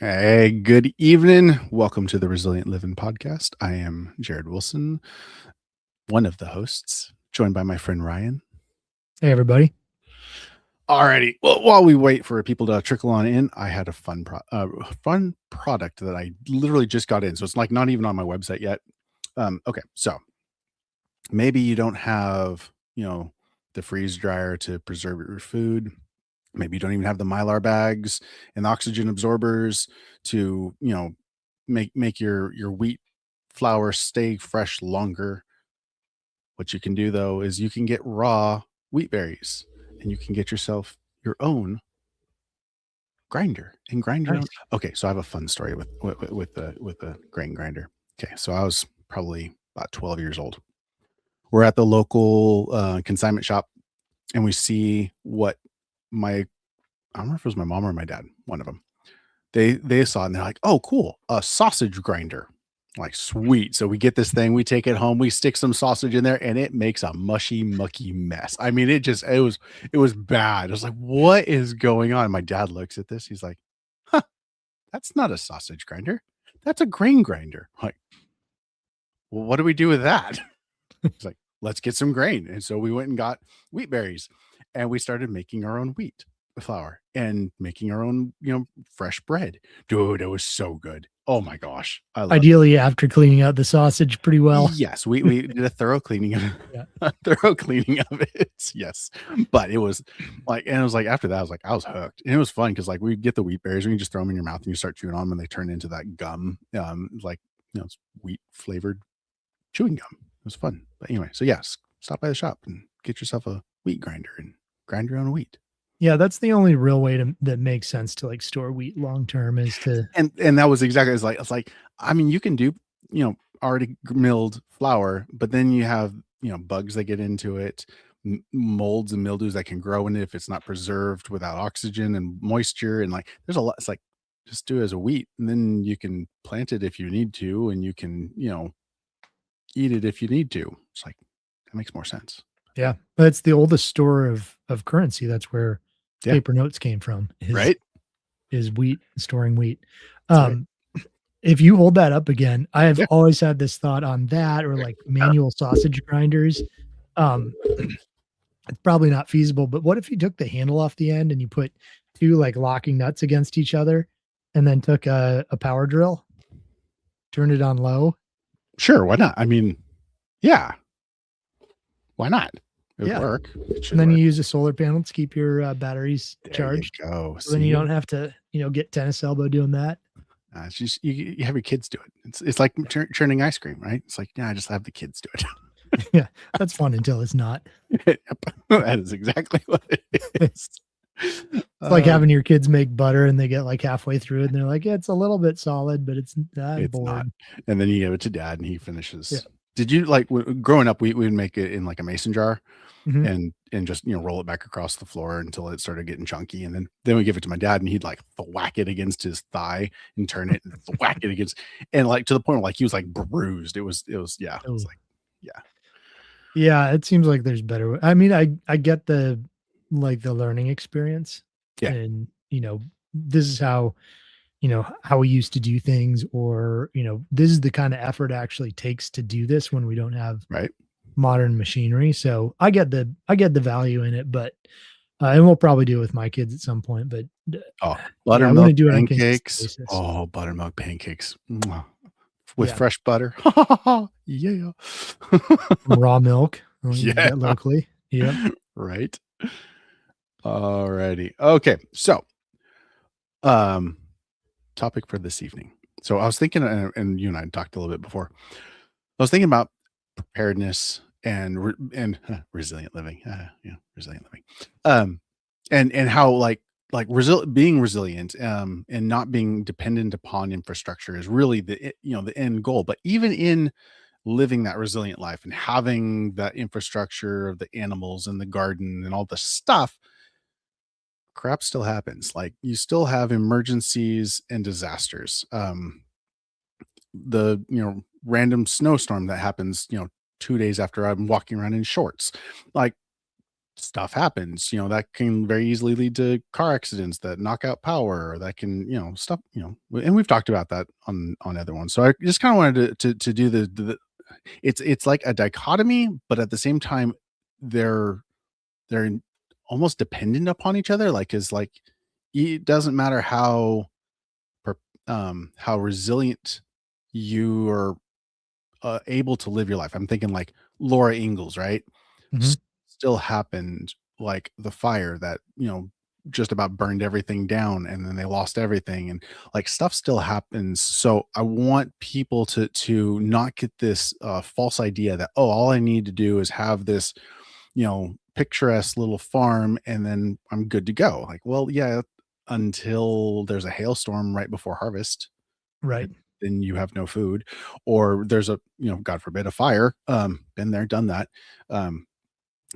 Hey, good evening. Welcome to the Resilient Living Podcast. I am Jared Wilson, one of the hosts, joined by my friend Ryan. Hey, everybody. Alrighty. Well, while we wait for people to trickle on in, I had a fun product that I literally just got in. So it's like not even on my website yet. Okay, so maybe you don't have, the freeze dryer to preserve your food. Maybe you don't even have the Mylar bags and the oxygen absorbers to, make your wheat flour stay fresh longer. What you can do though is you can get raw wheat berries and you can get yourself your own grinder and grind your own. Nice. Okay, so I have a fun story with the grain grinder. Okay, so I was probably about 12 years old. We're at the local consignment shop and we see what my I don't know if it was my mom or my dad, one of them. They saw it and they're like, "Oh, cool, a sausage grinder." Like, sweet. So we get this thing, we take it home, we stick some sausage in there, and it makes a mushy, mucky mess. I mean, it was bad. I was like, "What is going on?" My dad looks at this, he's like, "Huh, that's not a sausage grinder. That's a grain grinder." I'm like, "Well, what do we do with that?" He's like, "Let's get some grain." And so we went and got wheat berries and we started making our own wheat flour and making our own, fresh bread. Dude, it was so good. Oh my gosh. I loved it. Ideally, after cleaning out the sausage pretty well. Yes, we did a thorough cleaning of Yeah. a thorough cleaning of it. Yes. But it was like, and it was like after that, I was hooked. And it was fun because like we'd get the wheat berries and you just throw them in your mouth and you start chewing on them and they turn into that gum. Like, it's wheat flavored chewing gum. It was fun. But anyway, so yes, stop by the shop and get yourself a wheat grinder and grind your own wheat. Yeah, that's the only real way that makes sense to like store wheat long term is to And that was exactly it's like I mean you can do, already milled flour, but then you have, bugs that get into it, molds and mildews that can grow in it if it's not preserved without oxygen and moisture and like there's a lot. It's like just do it as a wheat and then you can plant it if you need to and you can, eat it if you need to. It's like that makes more sense. yeah. But it's the oldest store of currency. That's where Yeah. paper notes came from Right? is wheat, storing wheat. That's right. Um, if you hold that up again, I have Yeah. always had this thought on that or like manual sausage grinders. Um, it's probably not feasible, but what if you took the handle off the end and you put two like locking nuts against each other and then took a power drill, turned it on low? Sure, why not? I mean, yeah, why not? It would Yeah. work. It should And then you work. use a solar panel to keep your batteries There you charged. go. So then you See? don't have to, get tennis elbow doing that. It's just you have your kids do it. It's like churning ice cream, right? It's like, yeah, I just have the kids do Yeah. That's fun until it's not. it. Yep. That is exactly what it is. It's like having your kids make butter and they get like halfway through it and they're like, yeah, it's a little bit solid, but I'm It's not. bored. And then you give it to dad and he Yeah. finishes. Did you like growing up, we would make it in like a mason jar Mhm. and just, roll it back across the floor until it started getting chunky. And then we give it to my dad and he'd like whack it against his thigh and turn it and whack it against and like to the point where like he was like bruised. It was yeah. It's Oh, like, yeah. yeah. It seems like there's better. I mean, I get the like the learning experience Yeah. and, this is how, how we used to do things or, this is the kind of effort it actually takes to do this when we don't have Right. modern machinery. So I get the value in it, but and we'll probably do it with my kids at some point, but Oh, yeah, I buttermilk wouldn't do it on a consistent pancakes. basis. Oh, buttermilk pancakes. Mwah. With Yeah. fresh butter. Yeah. From raw milk you Yeah. get locally. Yep. Right. Alrighty. Okay. So, um, topic for this evening. So I was thinking, and you and I talked a little bit before. I was thinking about preparedness and resilient living. Resilient living. And how being resilient and not being dependent upon infrastructure is really the end goal. But even in living that resilient life and having that infrastructure of the animals and the garden and all the stuff, crap still happens. Like you still have emergencies and disasters. The random snowstorm that happens 2 days after I'm walking around in shorts. Like stuff happens, that can very easily lead to car accidents that knock out power, or that can, stuff, and we've talked about that on other ones. So I just kind of wanted to do it's like a dichotomy, but at the same time, they're they're almost dependent upon each other. Like, is like, it doesn't matter per- how resilient you are able to live your life. I'm thinking like Laura Ingalls, right? Mhm. S- Still happened, like the fire that, just about burned everything down, and then they lost everything, and like stuff still happens. So I want people to not get this false idea that, oh, all I need to do is have this, picturesque little farm and then I'm good to go. Like, well, yeah, until there's a hailstorm right before harvest, Right. then you have no food, or there's a, God forbid, a fire. Been there, done that. Um,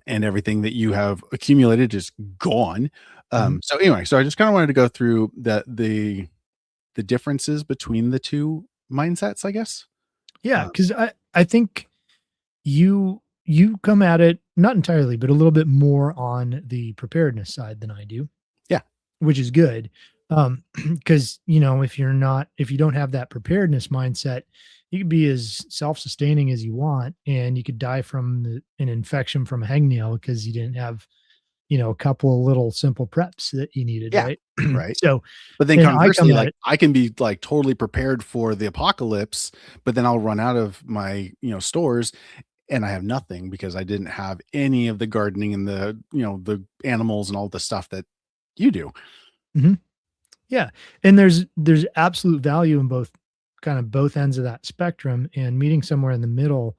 and everything that you have accumulated is gone. Mhm. So anyway, so I just kind of wanted to go through the differences between the two mindsets, I guess. Yeah, Uh, because I think you come at it, not entirely, but a little bit more on the preparedness side than I do, yeah, which is good. Because if you don't have that preparedness mindset, you could be as self-sustaining as you want, and you could die from an infection from a hangnail because you didn't have, a couple of little simple preps that you needed, yeah, right? right. So, But then and I come conversely, at like it. I can be like totally prepared for the apocalypse, but then I'll run out of my, stores, and I have nothing because I didn't have any of the gardening and the animals and all the stuff that you do. Mhm. Yeah, and there's absolute value in both, kind of both ends of that spectrum, and meeting somewhere in the middle.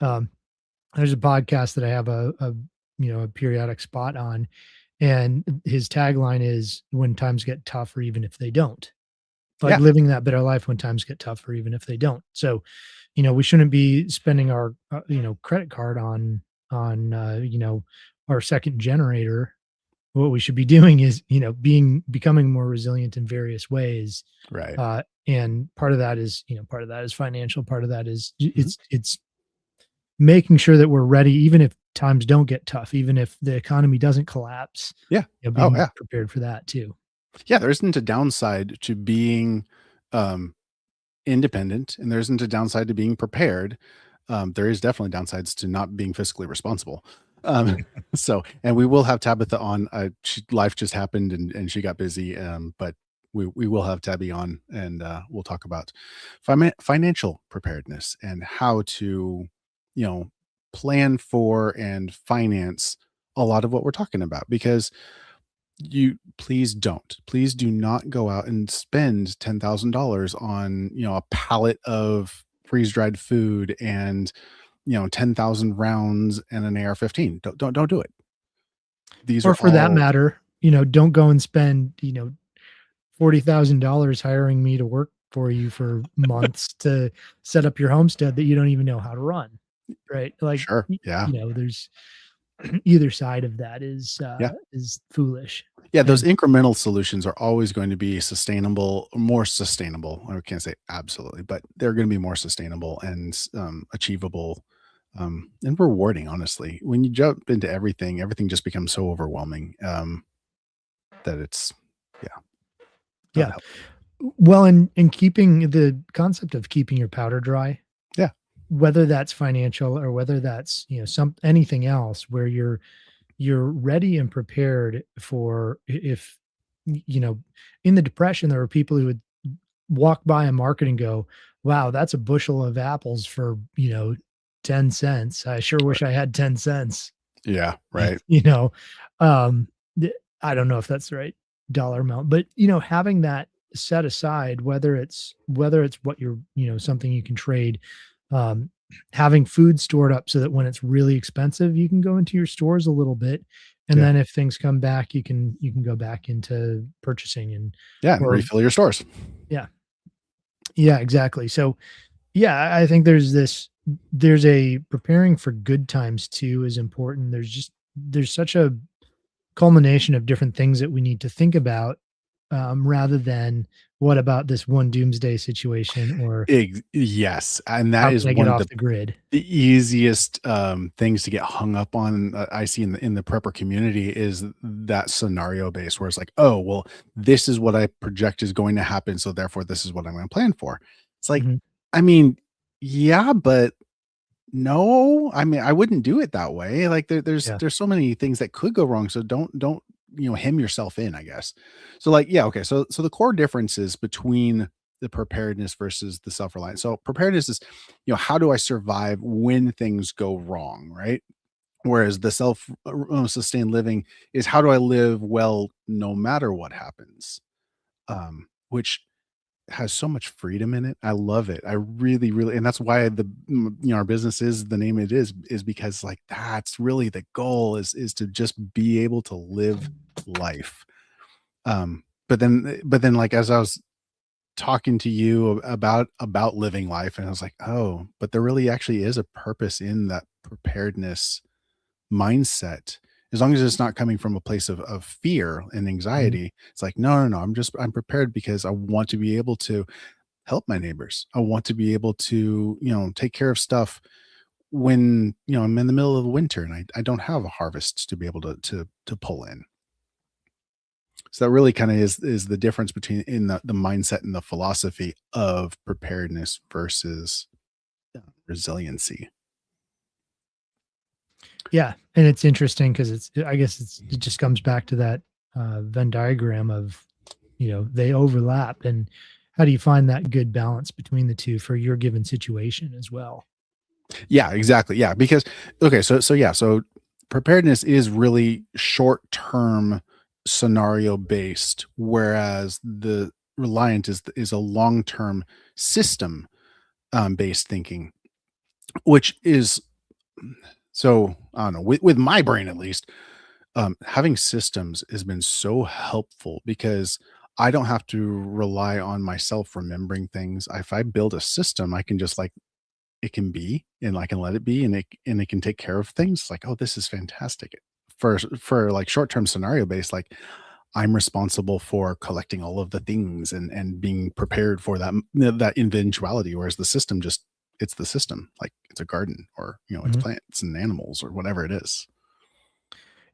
Um, there's a podcast that I have a periodic spot on, and his tagline is "When times get tough, or even if they don't." Like Yeah, living that better life when times get tough, or even if they don't. So, we shouldn't be spending our credit card on our second generator. What we should be doing is, becoming more resilient in various ways. right. And part of that is financial, part of that is Mhm. it's making sure that we're ready, even if times don't get tough, even if the economy doesn't collapse, Yeah. Oh, being yeah. prepared for that too. Yeah, there isn't a downside to being, um, independent, and there isn't a downside to being prepared. There is definitely downsides to not being fiscally responsible. So, and we will have Tabitha on. Life just happened, and she got busy. But we will have Tabby on, and we'll talk about financial preparedness and how to, you know, plan for and finance a lot of what we're talking about. Because you please do not go out and spend $10,000 on, a pallet of freeze-dried food and, 10,000 rounds and an AR-15. Don't do it. These Or are for that all matter, don't go and spend, $40,000 hiring me to work for you for months to set up your homestead that you don't even know how to run, right? Like, sure. Yeah. there's either side of that Yeah. is foolish. Yeah, those And incremental solutions are always going to be sustainable, more sustainable. I can't say absolutely, but they're going to be more sustainable and achievable, and rewarding. Honestly, when you jump into everything, everything just becomes so overwhelming, that it's, yeah, not yeah, healthy. well, and keeping the concept of keeping your powder dry, Yeah, whether that's financial or whether that's, some anything else where you're ready and prepared for if in the depression there were people who would walk by a market and go, wow, that's a bushel of apples for 10 cents. I sure wish I had 10 cents. yeah, right. you know um I don't know if that's the right dollar amount, but having that set aside, whether it's what you're, something you can trade, um having food stored up so that when it's really expensive you can go into your stores a little bit, and Yeah, then if things come back you can go back into purchasing, and yeah, and or refill your stores. yeah, yeah, exactly. So yeah, I think there's a preparing for good times too is important. There's such a culmination of different things that we need to think about rather than what about this one doomsday situation, or Yes, and that how is can I get one of off the grid? the easiest, things to get hung up on, I see in the prepper community is that scenario base where it's like, "Oh, well, this is what I project is going to happen, so therefore this is what I'm gonna plan for." It's like, Mhm. I mean, yeah, but no, I mean, I wouldn't do it that way. Like Yeah. there's so many things that could go wrong. So don't, hem yourself in, I guess. So like, yeah, okay. So the core differences between the preparedness versus the self-reliance. So preparedness is, how do I survive when things go wrong, right? Whereas the self sustained living is how do I live well no matter what happens? Which has so much freedom in it. I love it. I really, really, and that's why our business is the name it is because like that's really the goal is to just be able to live life. But then like as I was talking to you about living life, and I was like, oh, but there really actually is a purpose in that preparedness mindset. As long as it's not coming from a place of fear and Mhm. anxiety, it's like, no, no, no. I'm prepared because I want to be able to help my neighbors. I want to be able to, take care of stuff when, I'm in the middle of winter and I don't have a harvest to be able to pull in. So that really kind of is the difference between in the mindset and the philosophy of preparedness versus resiliency. Yeah, and it's interesting because I guess it just comes back to that, Venn diagram of, they overlap, and how do you find that good balance between the 2 for your given situation as well? Yeah, exactly. Yeah, because okay, so preparedness is really short-term scenario based, whereas the reliant is a long-term system based thinking, which is so I don't know, with my brain at least, having systems has been so helpful because I don't have to rely on myself remembering things. If I build a system, I can just like it can be, and I can let it be, and it can take care of things. It's like, oh, this is fantastic. For like short-term scenario based, like I'm responsible for collecting all of the things and being prepared for that eventuality. Whereas the system just it's the system, like it's a garden or it's Mhm. plants and animals or whatever it is.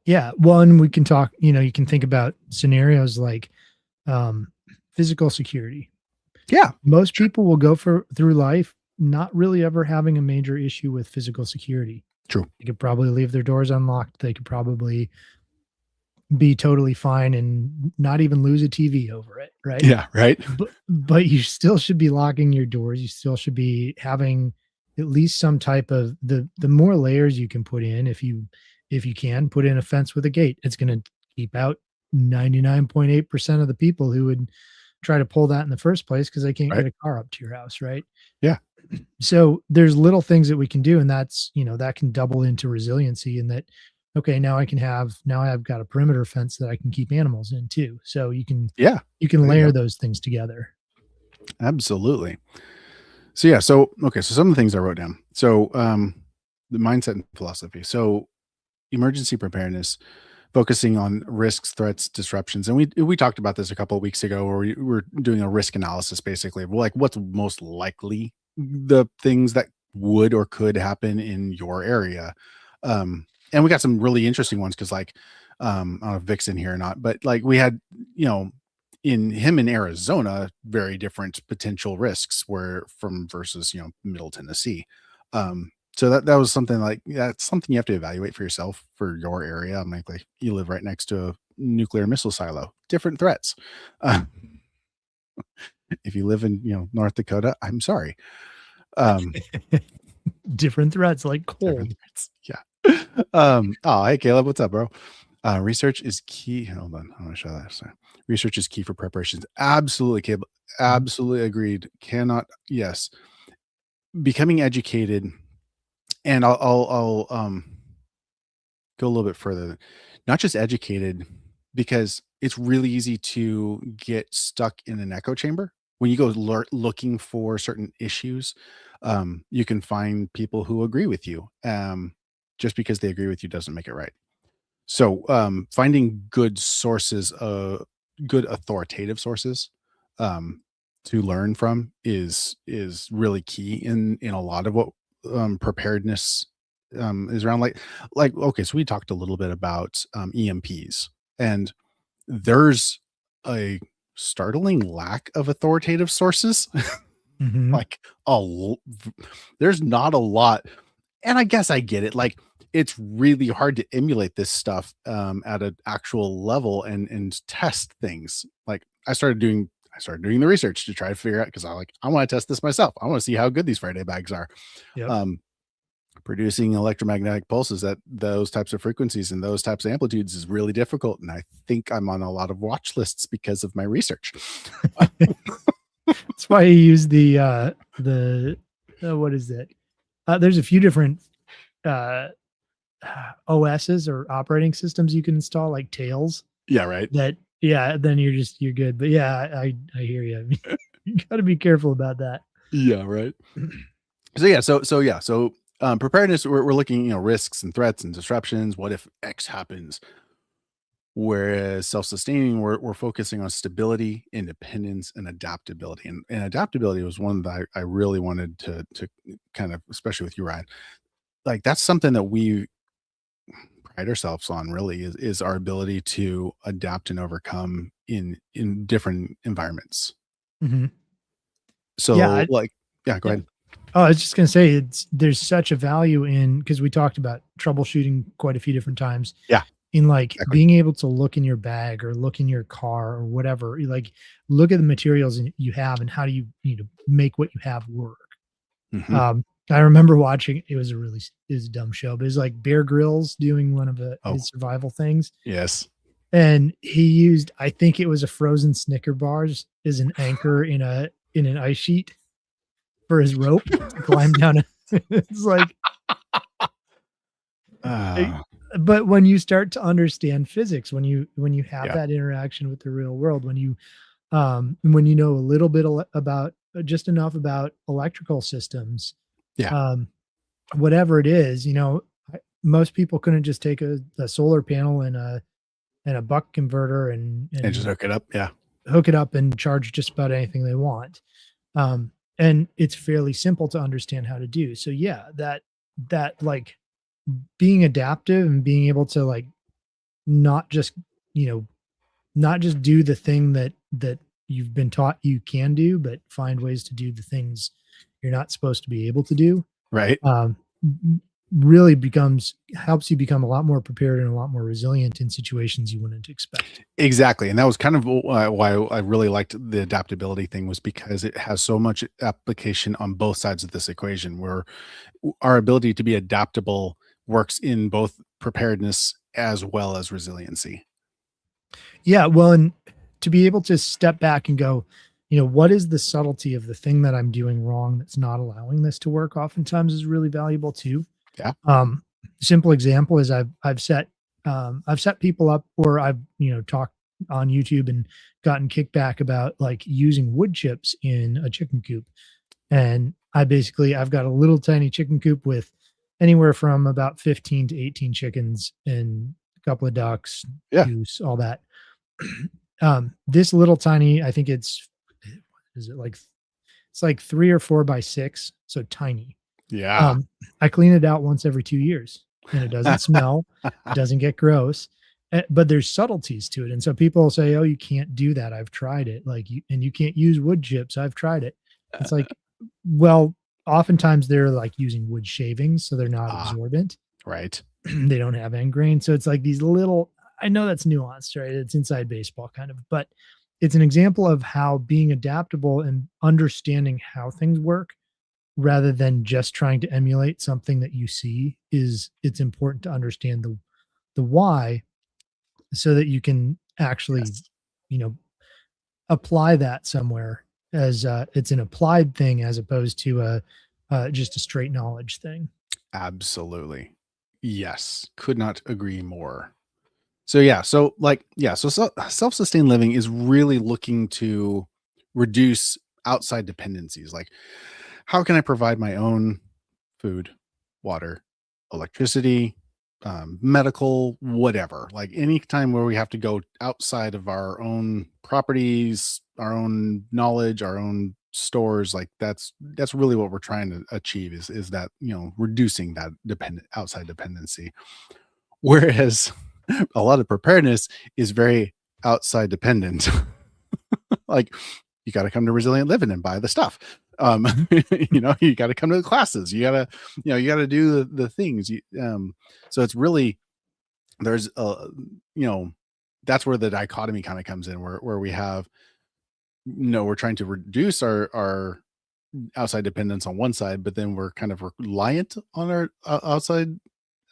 Yeah, well, and we can talk, you can think about scenarios like, um, physical security. Yeah, Most sure, people will go through life not really ever having a major issue with physical security. true. They could probably leave their doors unlocked. They could probably be totally fine and not even lose a TV over it, right? Yeah, right. But you still should be locking your doors. You still should be having at least some type of the more layers you can put in, if you can put in a fence with a gate, it's going to keep out 99.8% of the people who would try to pull that in the first place because they can't Right. get a car up to your house, right? Yeah. So there's little things that we can do, and that's, that can double into resiliency, and that, okay, now I've got a perimeter fence that I can keep animals in too. So Yeah. you can There you layer go. those things together. Absolutely. So yeah, so okay, so some of the things I wrote down. So the mindset and philosophy. So emergency preparedness, focusing on risks, threats, disruptions. And we talked about this a couple of weeks ago where we were doing a risk analysis basically of like what's most likely the things that would or could happen in your area. And we got some really interesting ones because like I don't know if Vic's in here or not, but like we had, you know, in him in Arizona, very different potential risks were from versus, Middle Tennessee. So that was something like that's something you have to evaluate for yourself for your area. I'm like you live right next to a nuclear missile silo, different threats. Uh, if you live in North Dakota, I'm sorry, um, Different threats like different cold. threats. Yeah. Oh, hey Caleb, what's up, bro? Research is key. Hold on, I'm gonna show that. Sorry. Research is key for preparations. Absolutely, Caleb. Mhm. Absolutely agreed. Cannot. Yes, becoming educated, and I'll go a little bit further. Not just educated, because it's really easy to get stuck in an echo chamber. When you go looking for certain issues, you can find people who agree with you. Just because they agree with you doesn't make it right. So, finding good sources, good authoritative sources to learn from is really key in a lot of what preparedness is around. Like okay, so we talked a little bit about EMPs, and there's a startling lack of authoritative sources. Mhm. Like a l- there's not a lot, and I guess I get it. Like it's really hard to emulate this stuff at an actual level and test things. Like I started doing the research to try to figure out because I want to test this myself. I want to see how good these Friday bags are. Yep. Um, Producing electromagnetic pulses at those types of frequencies and those types of amplitudes is really difficult. And I think I'm on a lot of watch lists because of my research. That's why you use the what is it? There's a few different uh, OSs or operating systems you can install, like Tails. Yeah, right. That yeah, then you're good. But yeah, I hear you. You got to be careful about that. Yeah, right. So preparedness, we're looking, risks and threats and disruptions. What if X happens? Whereas self-sustaining, we're focusing on stability, independence, and adaptability. And adaptability was one that I really wanted to kind of, especially with you, Ryan. Like that's something that we pride ourselves on really is our ability to adapt and overcome in different environments. Mhm. Yeah, So like, yeah, go yeah. ahead. Oh, I was just gonna say there's such a value in because we talked about troubleshooting quite a few different times Yeah, in like exactly. being able to look in your bag or look in your car or whatever. Like look at the materials you have and how do you know make what you have work. Hmm. I remember watching it was a dumb show, but it's like Bear Grylls doing one of Oh, his survival things. yes. And he used, I think it was a frozen Snicker bars as an anchor in an ice sheet for his rope to climb down. It's like, eh, Uh, but when you start to understand physics, when you have yeah, that interaction with the real world, when you know a little bit about just enough about electrical systems, yeah, um, whatever it is, most people couldn't just take a solar panel and a buck converter and just and hook it up. Yeah, hook it up and charge just about anything they want. And it's fairly simple to understand how to do. So yeah, that like being adaptive and being able to like not just, you know, not just do the thing that you've been taught you can do, but find ways to do the things you're not supposed to be able to do. right. Um, really becomes helps you become a lot more prepared and a lot more resilient in situations you wouldn't expect. Exactly, and that was kind of why I really liked the adaptability thing was because it has so much application on both sides of this equation, where our ability to be adaptable works in both preparedness as well as resiliency. Yeah, well, and to be able to step back and go, what is the subtlety of the thing that I'm doing wrong that's not allowing this to work oftentimes is really valuable too. Yeah, Um, Simple example is I've set people up or I've, talked on YouTube and gotten kickback about like using wood chips in a chicken coop. And I've got a little tiny chicken coop with anywhere from about 15 to 18 chickens and a couple of ducks, yeah, goose, all that. This little tiny, I think is it like it's like 3 or 4 by 6, so tiny. yeah. Um, I clean it out once every 2 years, and it doesn't smell, it doesn't get gross, but there's subtleties to it, and so people will say, "Oh, you can't do that. I've tried it." Like, you can't use wood chips. I've tried it. It's like, well, oftentimes they're like using wood shavings, so they're not Ah, absorbent. right. They don't have end grain. So it's like these little, I know that's nuanced, right? It's inside baseball kind of, but it's an example of how being adaptable and understanding how things work rather than just trying to emulate something that you see it's important to understand the why so that you can actually, Yes, you know, apply that somewhere as it's an applied thing as opposed to a just a straight knowledge thing. absolutely. Yes, could not agree more. So self-sustained living is really looking to reduce outside dependencies. Like, how can I provide my own food, water, electricity, medical, whatever. Like any time where we have to go outside of our own properties, our own knowledge, our own stores, like that's really what we're trying to achieve is that, reducing that outside dependency. Whereas a lot of preparedness is very outside dependent. Like you got to come to Resilient Living and buy the stuff. Mhm. You got to come to the classes. You got to do the things. So it's really, there's that's where the dichotomy kind of comes in, where we have, we're trying to reduce our outside dependence on one side, but then we're kind of reliant on our outside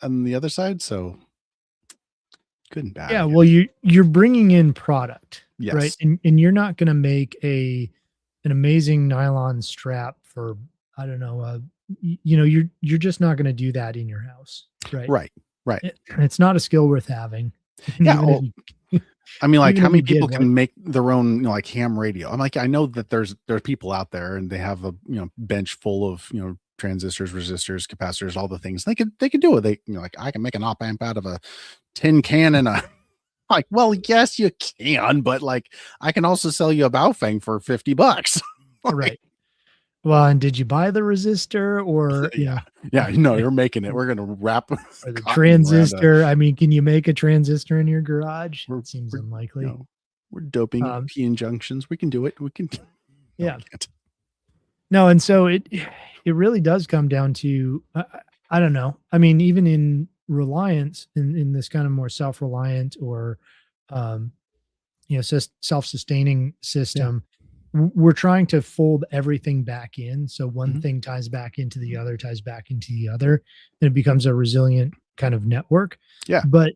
on the other side. So good and bad, I Yeah, guess. well, you're bringing in product, right? Yes. And you're not going to make an amazing nylon strap for, I don't know, you're just not going to do that in your house, right? Right. Right. It's not a skill worth having, and Yeah. even if Oh, you I mean, like, even how if you many did, people what? can make their own, like ham radio? I'm like, I know that there's people out there and they have a bench full of transistors, resistors, capacitors, all the things. They could do it. Like I can make an op amp out of a tin can and a like. Well, yes, you can, but like I can also sell you a Baofeng for $50. Like, Right. Well, and did you buy the resistor or, yeah, yeah. No, yeah, you're making it. We're gonna wrap or the cotton around a. transistor? I mean, can you make a transistor in your garage? We're It seems we're unlikely. we're doping Um, p-in junctions. We can do it. We can. No, yeah. we can't. No, and so it really does come down to I don't know. I mean, even in reliance in this kind of more self-reliant or um, self-sustaining Yeah. system, we're trying to fold everything back in. So one Mhm. thing ties back into the other, ties back into the other, and it becomes a resilient kind of network. Yeah. But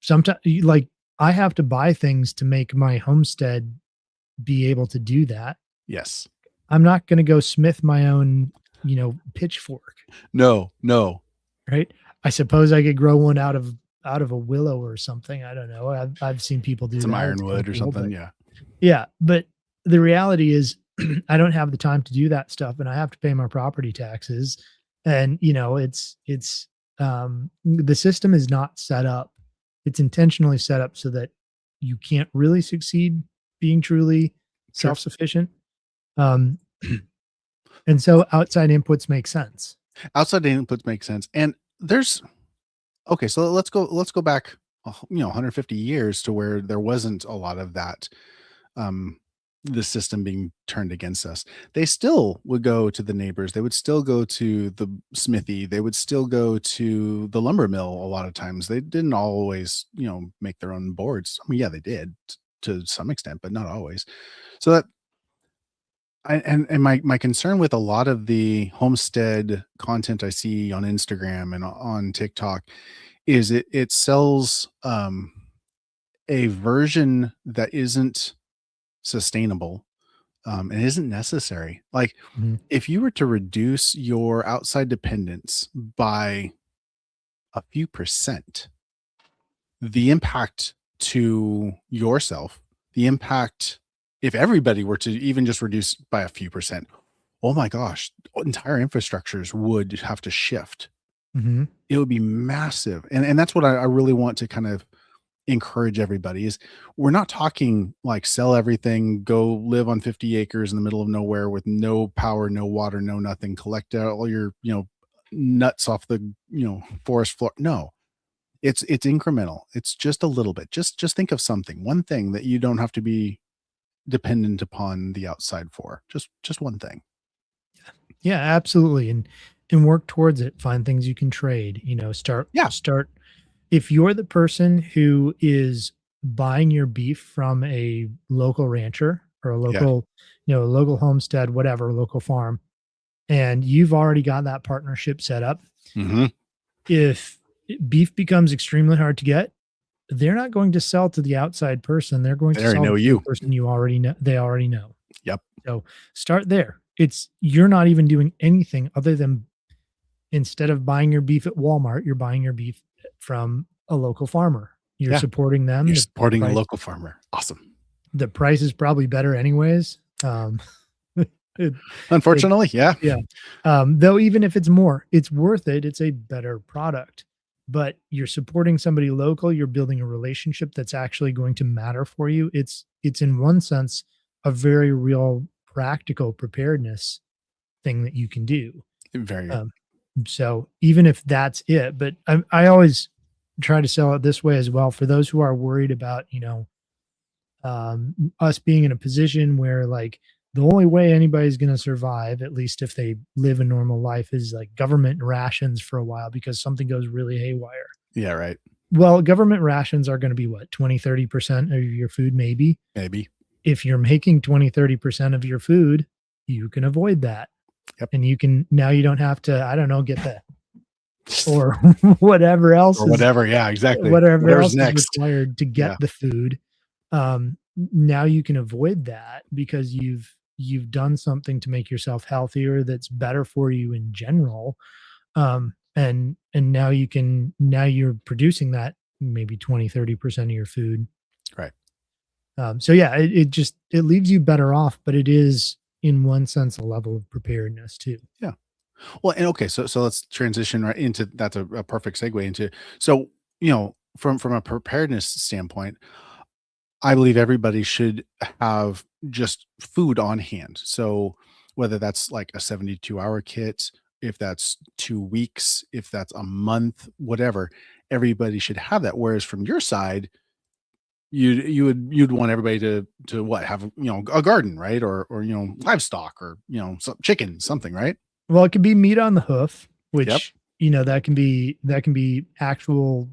sometimes, like, I have to buy things to make my homestead be able to do that. Yes. I'm not going to go smith my own, pitchfork, No, no. right? I suppose I could grow one out of a willow or something. I don't know. I've seen people do Some that. It's kind of ironwood or cool, something. but Yeah. yeah, but the reality is I don't have the time to do that stuff and I have to pay my property taxes. And the system is not set up. It's intentionally set up so that you can't really succeed being truly Sure. self-sufficient. Um, and so outside inputs make sense. Outside inputs make sense. And there's okay, so let's go back 150 years to where there wasn't a lot of that um the system being turned against us. They still would go to the neighbors, they would still go to the smithy, they would still go to the lumber mill a lot of times. They didn't always, make their own boards. I mean, yeah, they did to some extent, but not always. So that and my concern with a lot of the homestead content I see on Instagram and on TikTok is it sells a version that isn't sustainable, and isn't necessary. Like Mhm. if you were to reduce your outside dependence by a few percent, the impact to yourself, the impact if everybody were to even just reduce by a few percent, oh my gosh, entire infrastructures would have to shift. Mhm. It would be massive. And that's what I really want to kind of encourage everybody is we're not talking like sell everything, go live on 50 acres in the middle of nowhere with no power, no water, no nothing, collect all your, nuts off the, forest floor. No, it's incremental. It's just a little bit. Just think of something, one thing that you don't have to be dependent upon the outside for. Just one thing. Yeah, absolutely. And work towards it. Find things you can trade. Yeah. Start if you're the person who is buying your beef from a local rancher or a Yeah. local homestead, whatever, local farm, and you've already got that partnership set up, Hmm. if beef becomes extremely hard to get, they're not going to sell to the outside person. They're going They to already sell know to the you. person you already know. They already know. Yep. So start there. You're not even doing anything other than instead of buying your beef at Walmart, you're buying your beef from a local farmer. You're Yeah. supporting them. You're The supporting a price local farmer. Awesome. the price is probably better anyways. It, it Unfortunately, yeah. yeah. Though even if it's more, it's worth it. It's a better product. but you're supporting somebody local, you're building a relationship that's actually going to matter for you. It's in one sense a very real practical preparedness thing that you can do. Very. Um, so even if that's it, but I always try to sell it this way as well for those who are worried about, us being in a position where like the only way anybody's going to survive, at least if they live a normal life, is like government rations for a while because something goes really haywire. Yeah, right. Well, government rations are going to be what, 20-30% of your food, maybe. Maybe. If you're making 20-30% of your food, you can avoid that. Yep. And you can, now you don't have to, I don't know, get the, or whatever else Or whatever. Yeah, exactly. whatever Whatever's else next. is required to get Yeah. the food. Now you can avoid that because you've done something to make yourself healthier that's better for you in general. And now you're producing that maybe 20-30% of your food. Right. So yeah, it leaves you better off, but it is in one sense a level of preparedness too. Yeah. Well, and okay, so let's transition right into that's a perfect segue into so from a preparedness standpoint, I believe everybody should have just food on hand. So whether that's like a 72-hour kit, if that's 2 weeks, if that's a month, whatever, everybody should have that. Whereas from your side, you'd want everybody to what have a garden, right? Or livestock or some chicken, something, right? Well, it could be meat on the hoof, Yep. which that can be actual,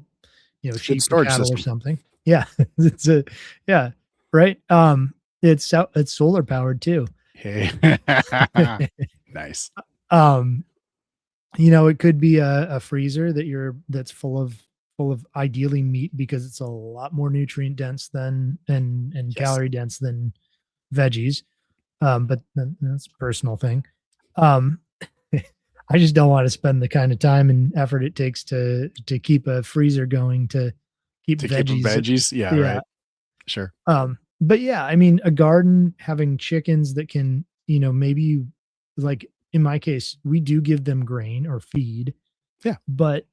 It's a good sheep or storage cattle or system. something. Yeah, it's a yeah, right. It's solar powered too. Hey. Nice. um, it could be a freezer that's full of ideally meat because it's a lot more nutrient dense than and Yes. calorie dense than veggies. But that's a personal thing. Um, I just don't want to spend the kind of time and effort it takes to keep a freezer going to keep To keep 'em veggies. veggies? Yeah, Yeah. right. Sure. But yeah, I mean, a garden having chickens that can, maybe like in my case, we do give them grain or feed, Yeah. but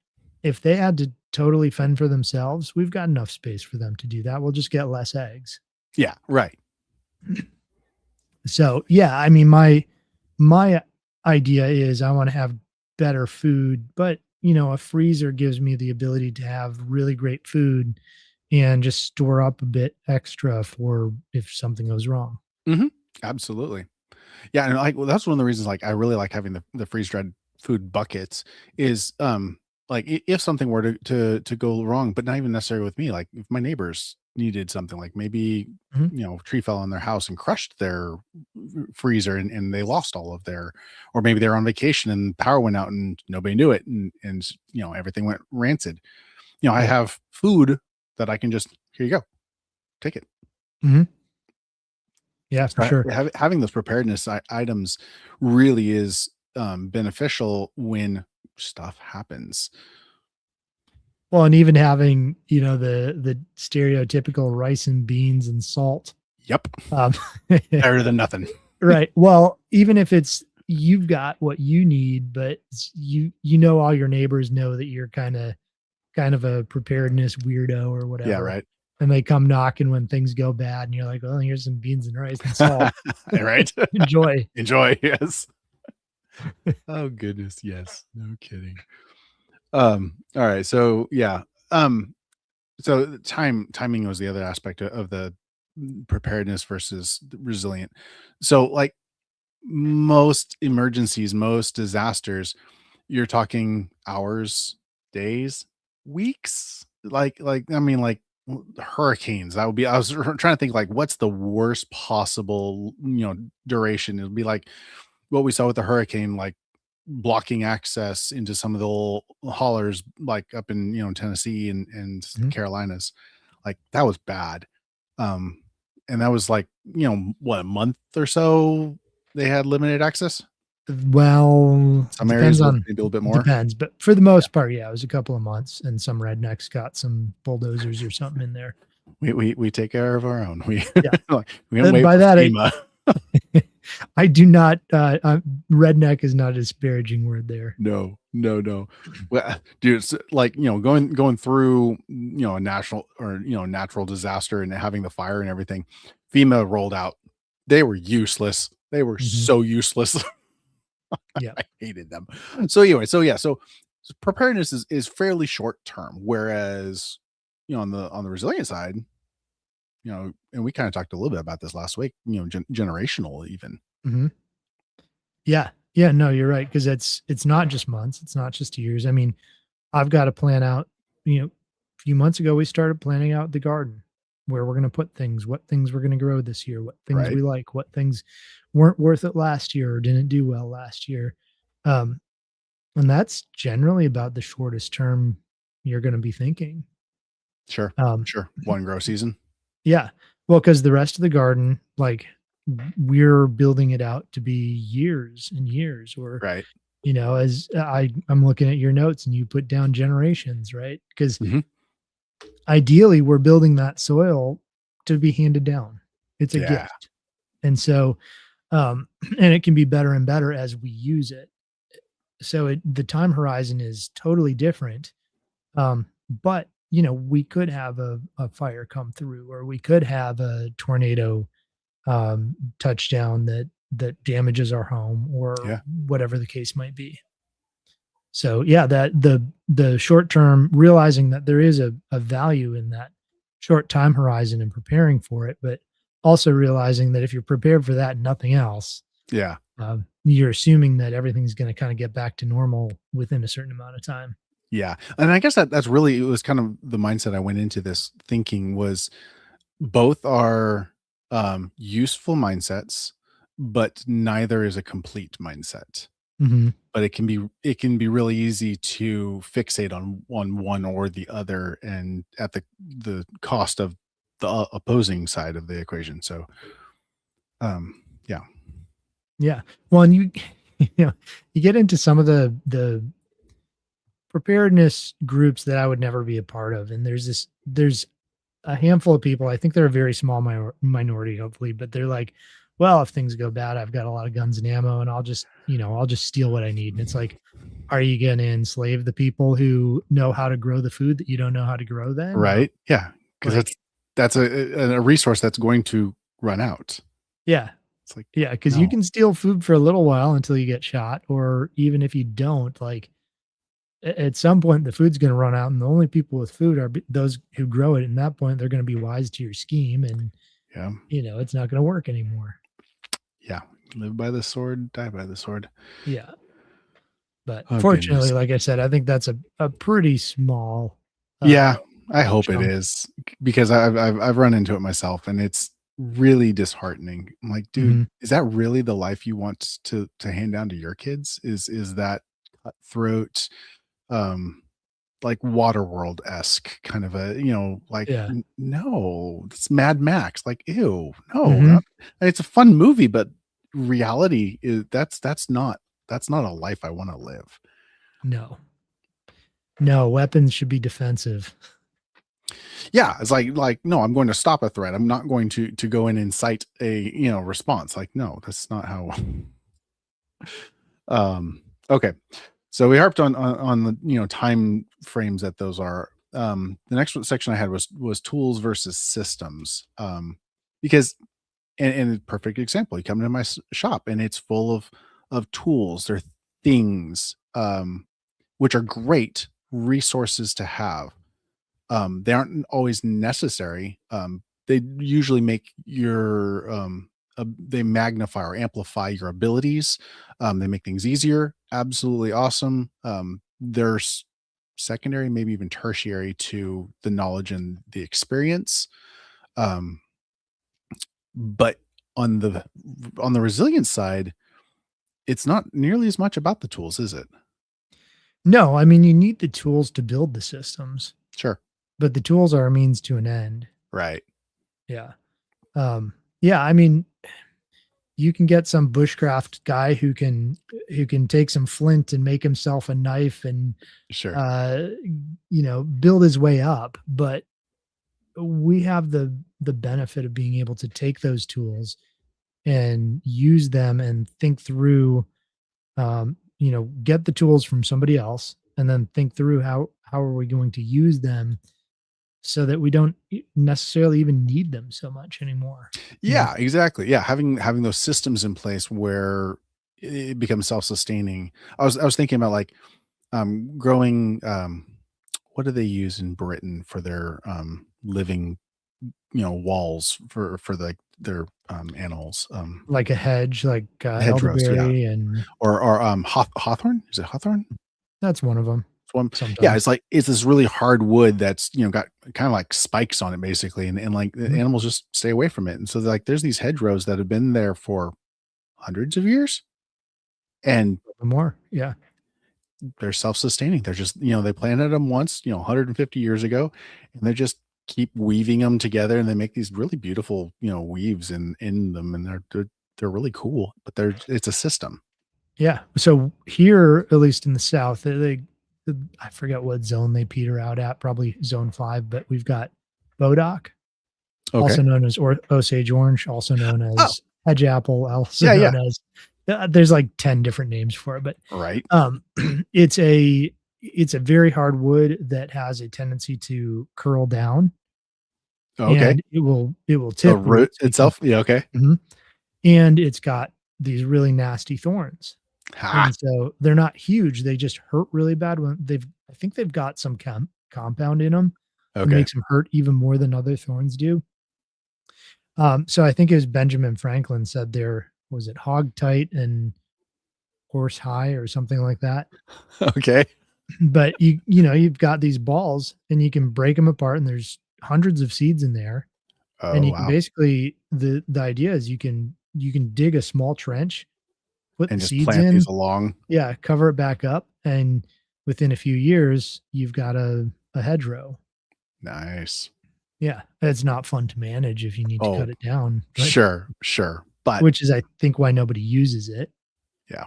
if they had to totally fend for themselves, we've got enough space for them to do that. We'll just get less eggs. Yeah, right. So yeah, I mean, my idea is I want to have better food, but a freezer gives me the ability to have really great food and just store up a bit extra for if something goes wrong. Mhm. Absolutely. Yeah, and, like, well, that's one of the reasons, like, I really like having the freeze-dried food buckets is, like, I if something were to go wrong, but not even necessarily with me, like, if my neighbors needed something, like, maybe, Mhm. tree fell on their house and crushed their freezer and they lost all of their or maybe they're on vacation and power went out and nobody knew it and everything went rancid. I Right. have food that I can just, "Here you go. Take it." Mhm. Yeah, for So sure. having those preparedness items really is beneficial when stuff happens. Well, and even having, the stereotypical rice and beans and salt. Yep, Um, better than nothing. right. Well, even if it's you've got what you need, but all your neighbors know that you're kind of a preparedness weirdo or Yeah, whatever. right. And they come knocking when things go bad, and you're like, "Well, here's some beans and rice and salt. Right. Enjoy." Enjoy. Yes. Oh goodness. Yes. No kidding. All right. So yeah. Um. So timing was the other aspect of the preparedness versus the resilient. So like most emergencies, most disasters, you're talking hours, days, weeks? Like I mean, like hurricanes. That would be I was trying to think like what's the worst possible, duration. It would be like what we saw with the hurricane, like blocking access into some of the little hollers like up in, Tennessee and Mhm. Carolinas. Like that was bad. Um and that was like, what, a month or so they had limited access? Well, Some areas maybe a little bit more. depends, but for the most part, yeah, it was a couple of months, and some rednecks got some bulldozers or something in there. We take care of our own. We Yeah, like, we don't wait by for that, FEMA. I do not, redneck is not a disparaging word there. No. No, no. Well, dude, it's like, going through, a national or, natural disaster and having the fire and everything. FEMA rolled out. They were useless. They were Mhm. so useless. Yeah. I hated them. So anyway, so yeah, so preparedness is fairly short term, whereas, on the resilient side, and we kind of talked a little bit about this last week, generational even. Mhm. Yeah. Yeah, no, you're right, 'cause it's not just months, it's not just years. I mean, I've got to plan out, a few months ago, we started planning out the garden, where we're gonna put things, what things we're gonna grow this year, what things Right? we like, what things weren't worth it last year or didn't do well last year. Um, and that's generally about the shortest term you're gonna be thinking. Sure. Um, Sure. One grow season. yeah. Well, because the rest of the garden, like, we're building it out to be years and years, or, Right. as I'm looking at your notes and you put down generations, right? Because Hmm. ideally, we're building that soil to be handed down. It's a Yeah. gift. And so, and it can be better and better as we use it. So the time horizon is totally different. But we could have a fire come through, or we could have a tornado touchdown that damages our home, or Yeah. whatever the case might be. So yeah, that the short term, realizing that there is a value in that short time horizon and preparing for it, but also realizing that if you're prepared for that and nothing else, Yeah. you're assuming that everything's going to kind of get back to normal within a certain amount of time. Yeah. And I guess that's really, it was kind of the mindset I went into this thinking was both are useful mindsets, but neither is a complete mindset. Hmm. But it can be really easy to fixate on one or the other, and at the cost of the opposing side of the equation. So, yeah, Yeah. Well, and you know, you get into some of the preparedness groups that I would never be a part of, and there's a handful of people. I think they're a very small minority, hopefully, but they're like, well, if things go bad, I've got a lot of guns and ammo, and I'll just steal what I need. And it's like, are you going to enslave the people who know how to grow the food that you don't know how to grow? Then no. right, yeah, because Like, that's a resource that's going to run out. yeah, It's like, yeah, because you no, can steal food for a little while until you get shot, or even if you don't, like, at some point the food's going to run out, and the only people with food are those who grow it. And at that point, they're going to be wise to your scheme, and yeah, it's not going to work anymore. yeah, live by the sword, die by the sword. Yeah. But Oh fortunately, goodness, like I said, I think that's a pretty small, uh, yeah, I hope it chunk. is because I've run into it myself, and it's really disheartening. I'm like, dude, Mhm. is that really the life you want to hand down to your kids? Is that cutthroat, um, like Waterworld-esque kind of like, Yeah. no, it's Mad Max. Like, ew, no, Mhm. it's a fun movie, but reality is that's not a life I want to live. No. No, weapons should be defensive. Yeah, it's like, no, I'm going to stop a threat. I'm not going to go in and cite a, response. Like, no, that's not how. Okay. So we harped on the, time frames that those are. The next section I had was tools versus systems. Because and a perfect example, you come into my shop and it's full of tools. They're things, which are great resources to have. They aren't always necessary. They usually make they magnify or amplify your abilities. They make things easier. Absolutely awesome. There's secondary, maybe even tertiary to the knowledge and the experience. Um, but on the resilience side, it's not nearly as much about the tools, is it? No, I mean, you need the tools to build the systems, Sure. but the tools are a means to an end. Right. Yeah. Yeah, I mean, you can get some bushcraft guy who can take some flint and make himself a knife, and Sure. uh, build his way up. But we have the benefit of being able to take those tools and use them and think through, get the tools from somebody else and then think through how are we going to use them so that we don't necessarily even need them so much anymore. You know, Yeah, exactly. Yeah, having those systems in place where it becomes self-sustaining. I was thinking about like growing what do they use in Britain for their living, walls for their animals? like a hedge, like Hedgerows, yeah. elderberry, and Or hawthorn? Is it hawthorn? that's one of them. It's one. Yeah, Sometimes. it's like it's this really hard wood that's, got kind of like spikes on it basically, and like the Mhm. animals just stay away from it. And so like there's these hedgerows that have been there for hundreds of years and More, yeah. they're self-sustaining. They're just, they planted them once, 150 years ago, and they just keep weaving them together and they make these really beautiful, weaves in them, and they're really cool, but it's a system. Yeah. So here, at least in the South, I forget what zone they peter out at, probably zone 5, but we've got bodock, Okay. also known as Osage orange, also known Oh, as hedge apple, also yeah, yeah. known as there's like 10 different names for it, but Right. um, it's a it's a very hard wood that has a tendency to curl down, Okay. and it will The tip root. root So you can, itself. Yeah, okay. Mhm. And it's got these really nasty thorns. Ha. And so they're not huge, they just hurt really bad when I think they've got some compound in them that Okay. makes them hurt even more than other thorns do. So I think it was Benjamin Franklin said there was it hog tight and horse high or something like that. Okay. But you've got these balls and you can break them apart and there's hundreds of seeds in there, and Oh, you can wow. basically the idea is you can dig a small trench, put the And just seeds plant these in. along. Yeah, cover it back up, and within a few years, you've got a hedgerow. Nice. Yeah, it's not fun to manage if you need to cut Oh, it down, but sure, sure. But which is, I think, why nobody uses it, yeah.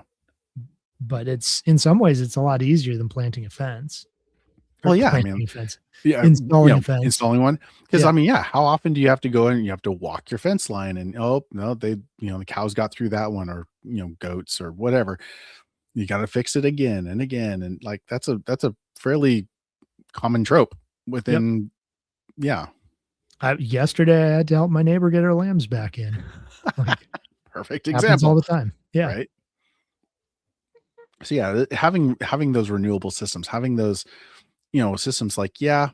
but it's in some ways, it's a lot easier than planting a fence or Well, yeah, I mean, planting a fence, yeah, installing a fence. installing one, because I Yeah, mean, yeah, how often do you have to go in and you have to walk your fence line and, "Oh, no, the cows got through that one," or, goats or whatever. You gotta fix it again and again, and, like, that's a fairly common trope yep. within yeah. Yesterday, I had to help my neighbor get her lambs back in. Like, Perfect happens all example, the time. Yeah. right? So, yeah, having those renewable systems, having those, systems like, yeah,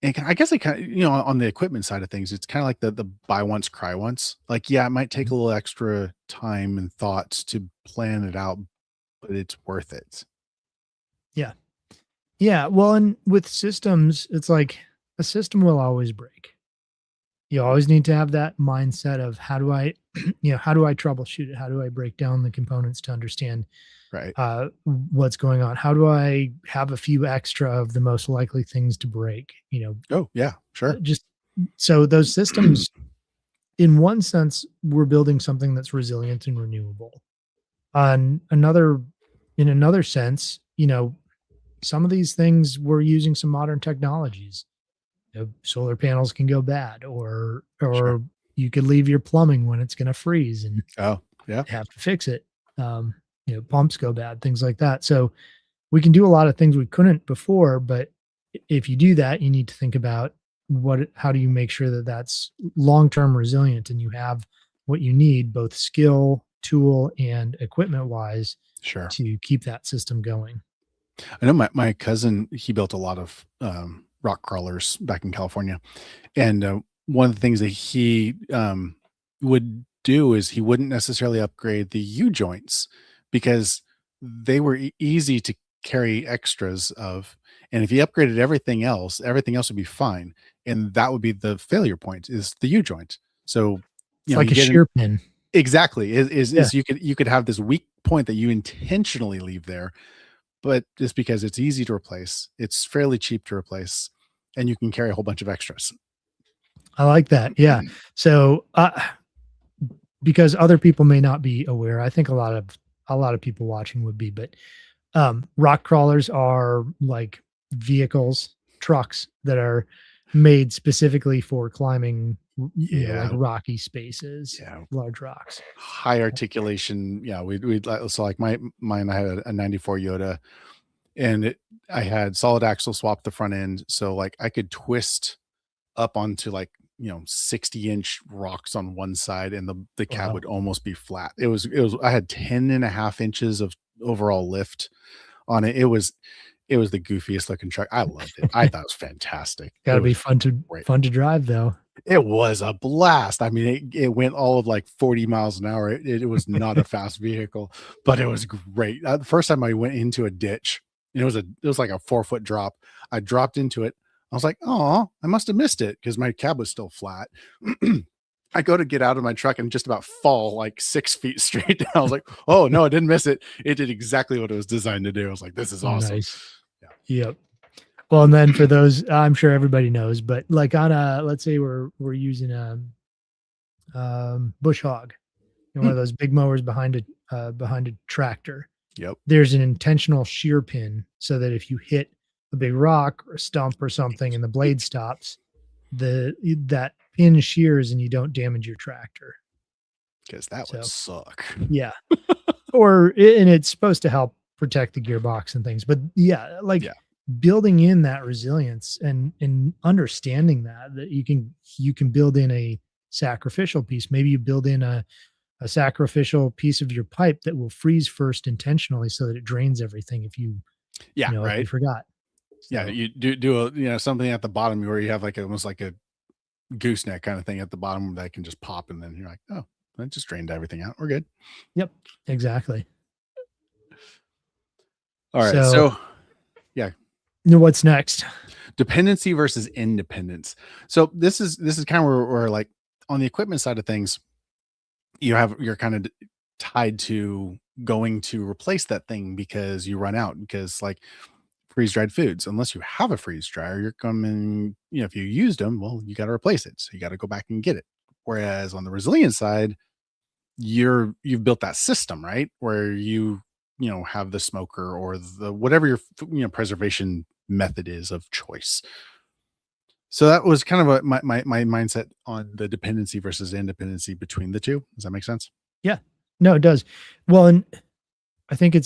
and I guess it kinda on the equipment side of things, it's kinda like the buy once, cry once. Like, yeah, it might take Mhm. a little extra time and thought to plan it out, but it's worth it. Yeah. Yeah, well, and with systems, it's like a system will always break. You always need to have that mindset of how do I, how do I troubleshoot it? How do I break down the components to understand Right. what's going on? How do I have a few extra of the most likely things to break? Oh, yeah, sure. Just so those systems, in one sense, we're building something that's resilient and renewable. On another, in another sense, some of these things we're using some modern technologies. Solar panels can go bad, Sure. or you could leave your plumbing when it's going to freeze and Oh, yeah, have to fix it. Um, Pumps go bad, things like that. So we can do a lot of things we couldn't before, but if you do that, you need to think about how do you make sure that that's long term resilient and you have what you need, both skill, tool, and equipment wise, sure. to keep that system going. I know my cousin, he built a lot of, rock crawlers back in California, and, one of the things that he, would do is he wouldn't necessarily upgrade the U-joints because they were easy to carry extras of, and if he upgraded everything else would be fine, and that would be the failure point is the U-joint. So, It's like you a get an shear pin. exactly, is Yeah. is you could have this weak point that you intentionally leave there, but just because it's easy to replace, it's fairly cheap to replace, and you can carry a whole bunch of extras. I like that. Yeah. So, because other people may not be aware, I think a lot of people watching would be, but rock crawlers are like vehicles, trucks that are made specifically for climbing like Yeah. rocky spaces, Yeah. large rocks. High articulation. Yeah. We'd like, so like mine, I had a 94 Yoda, and I had solid axle swap the front end. So like I could twist up onto like, 60-inch rocks on one side, and the cab Wow. would almost be flat. It was I had 10.5 inches of overall lift on it. It was the goofiest looking truck. I loved it. I thought it was fantastic. It Gotta be was great. fun to drive though. It was a blast. I mean, it went all of like 40 miles an hour. It was not a fast vehicle, but it was great. The first time I went into a ditch, and it was like a 4-foot drop. I dropped into it. I was like, "Oh, I must have missed it," because my cab was still flat. I go to get out of my truck and just about fall like 6 feet straight down. I was like, "Oh no, I didn't miss it. It did exactly what it was designed to do." I was like, "This is awesome." Nice. Yeah. Yep. Well, and then for those, I'm sure everybody knows, but like on a, let's say we're using a bush hog, one of those big mowers behind a tractor. Yep. There's an intentional shear pin so that if you hit a big rock or a stump or something and the blade stops, that pin shears and you don't damage your tractor. Because that would So suck. yeah, and it's supposed to help protect the gearbox and things. But yeah, like Yeah. building in that resilience and understanding that you can build in a sacrificial piece. Maybe you build in a sacrificial piece of your pipe that will freeze first intentionally so that it drains everything if you Yeah. if you Right. forgot. Yeah. So You do a something at the bottom where you have like almost like a gooseneck kind of thing at the bottom that can just pop, and then you're like, oh, that just drained everything out. We're good. yep, exactly. All right. So So yeah, what's next? dependency versus independence. So this is kind of where like on the equipment side of things, you're kind of tied to going to replace that thing because you run out, because like freeze dried foods, unless you have a freeze dryer, you're coming, if you used them, well, you got to replace it. So you got to go back and get it. Whereas on the resilient side, you've built that system, right? Where you have the smoker or the whatever your preservation method is of choice. So that was kind of my mindset on the dependency versus independency between the two. Does that make sense? Yeah. No, it does. Well, and I think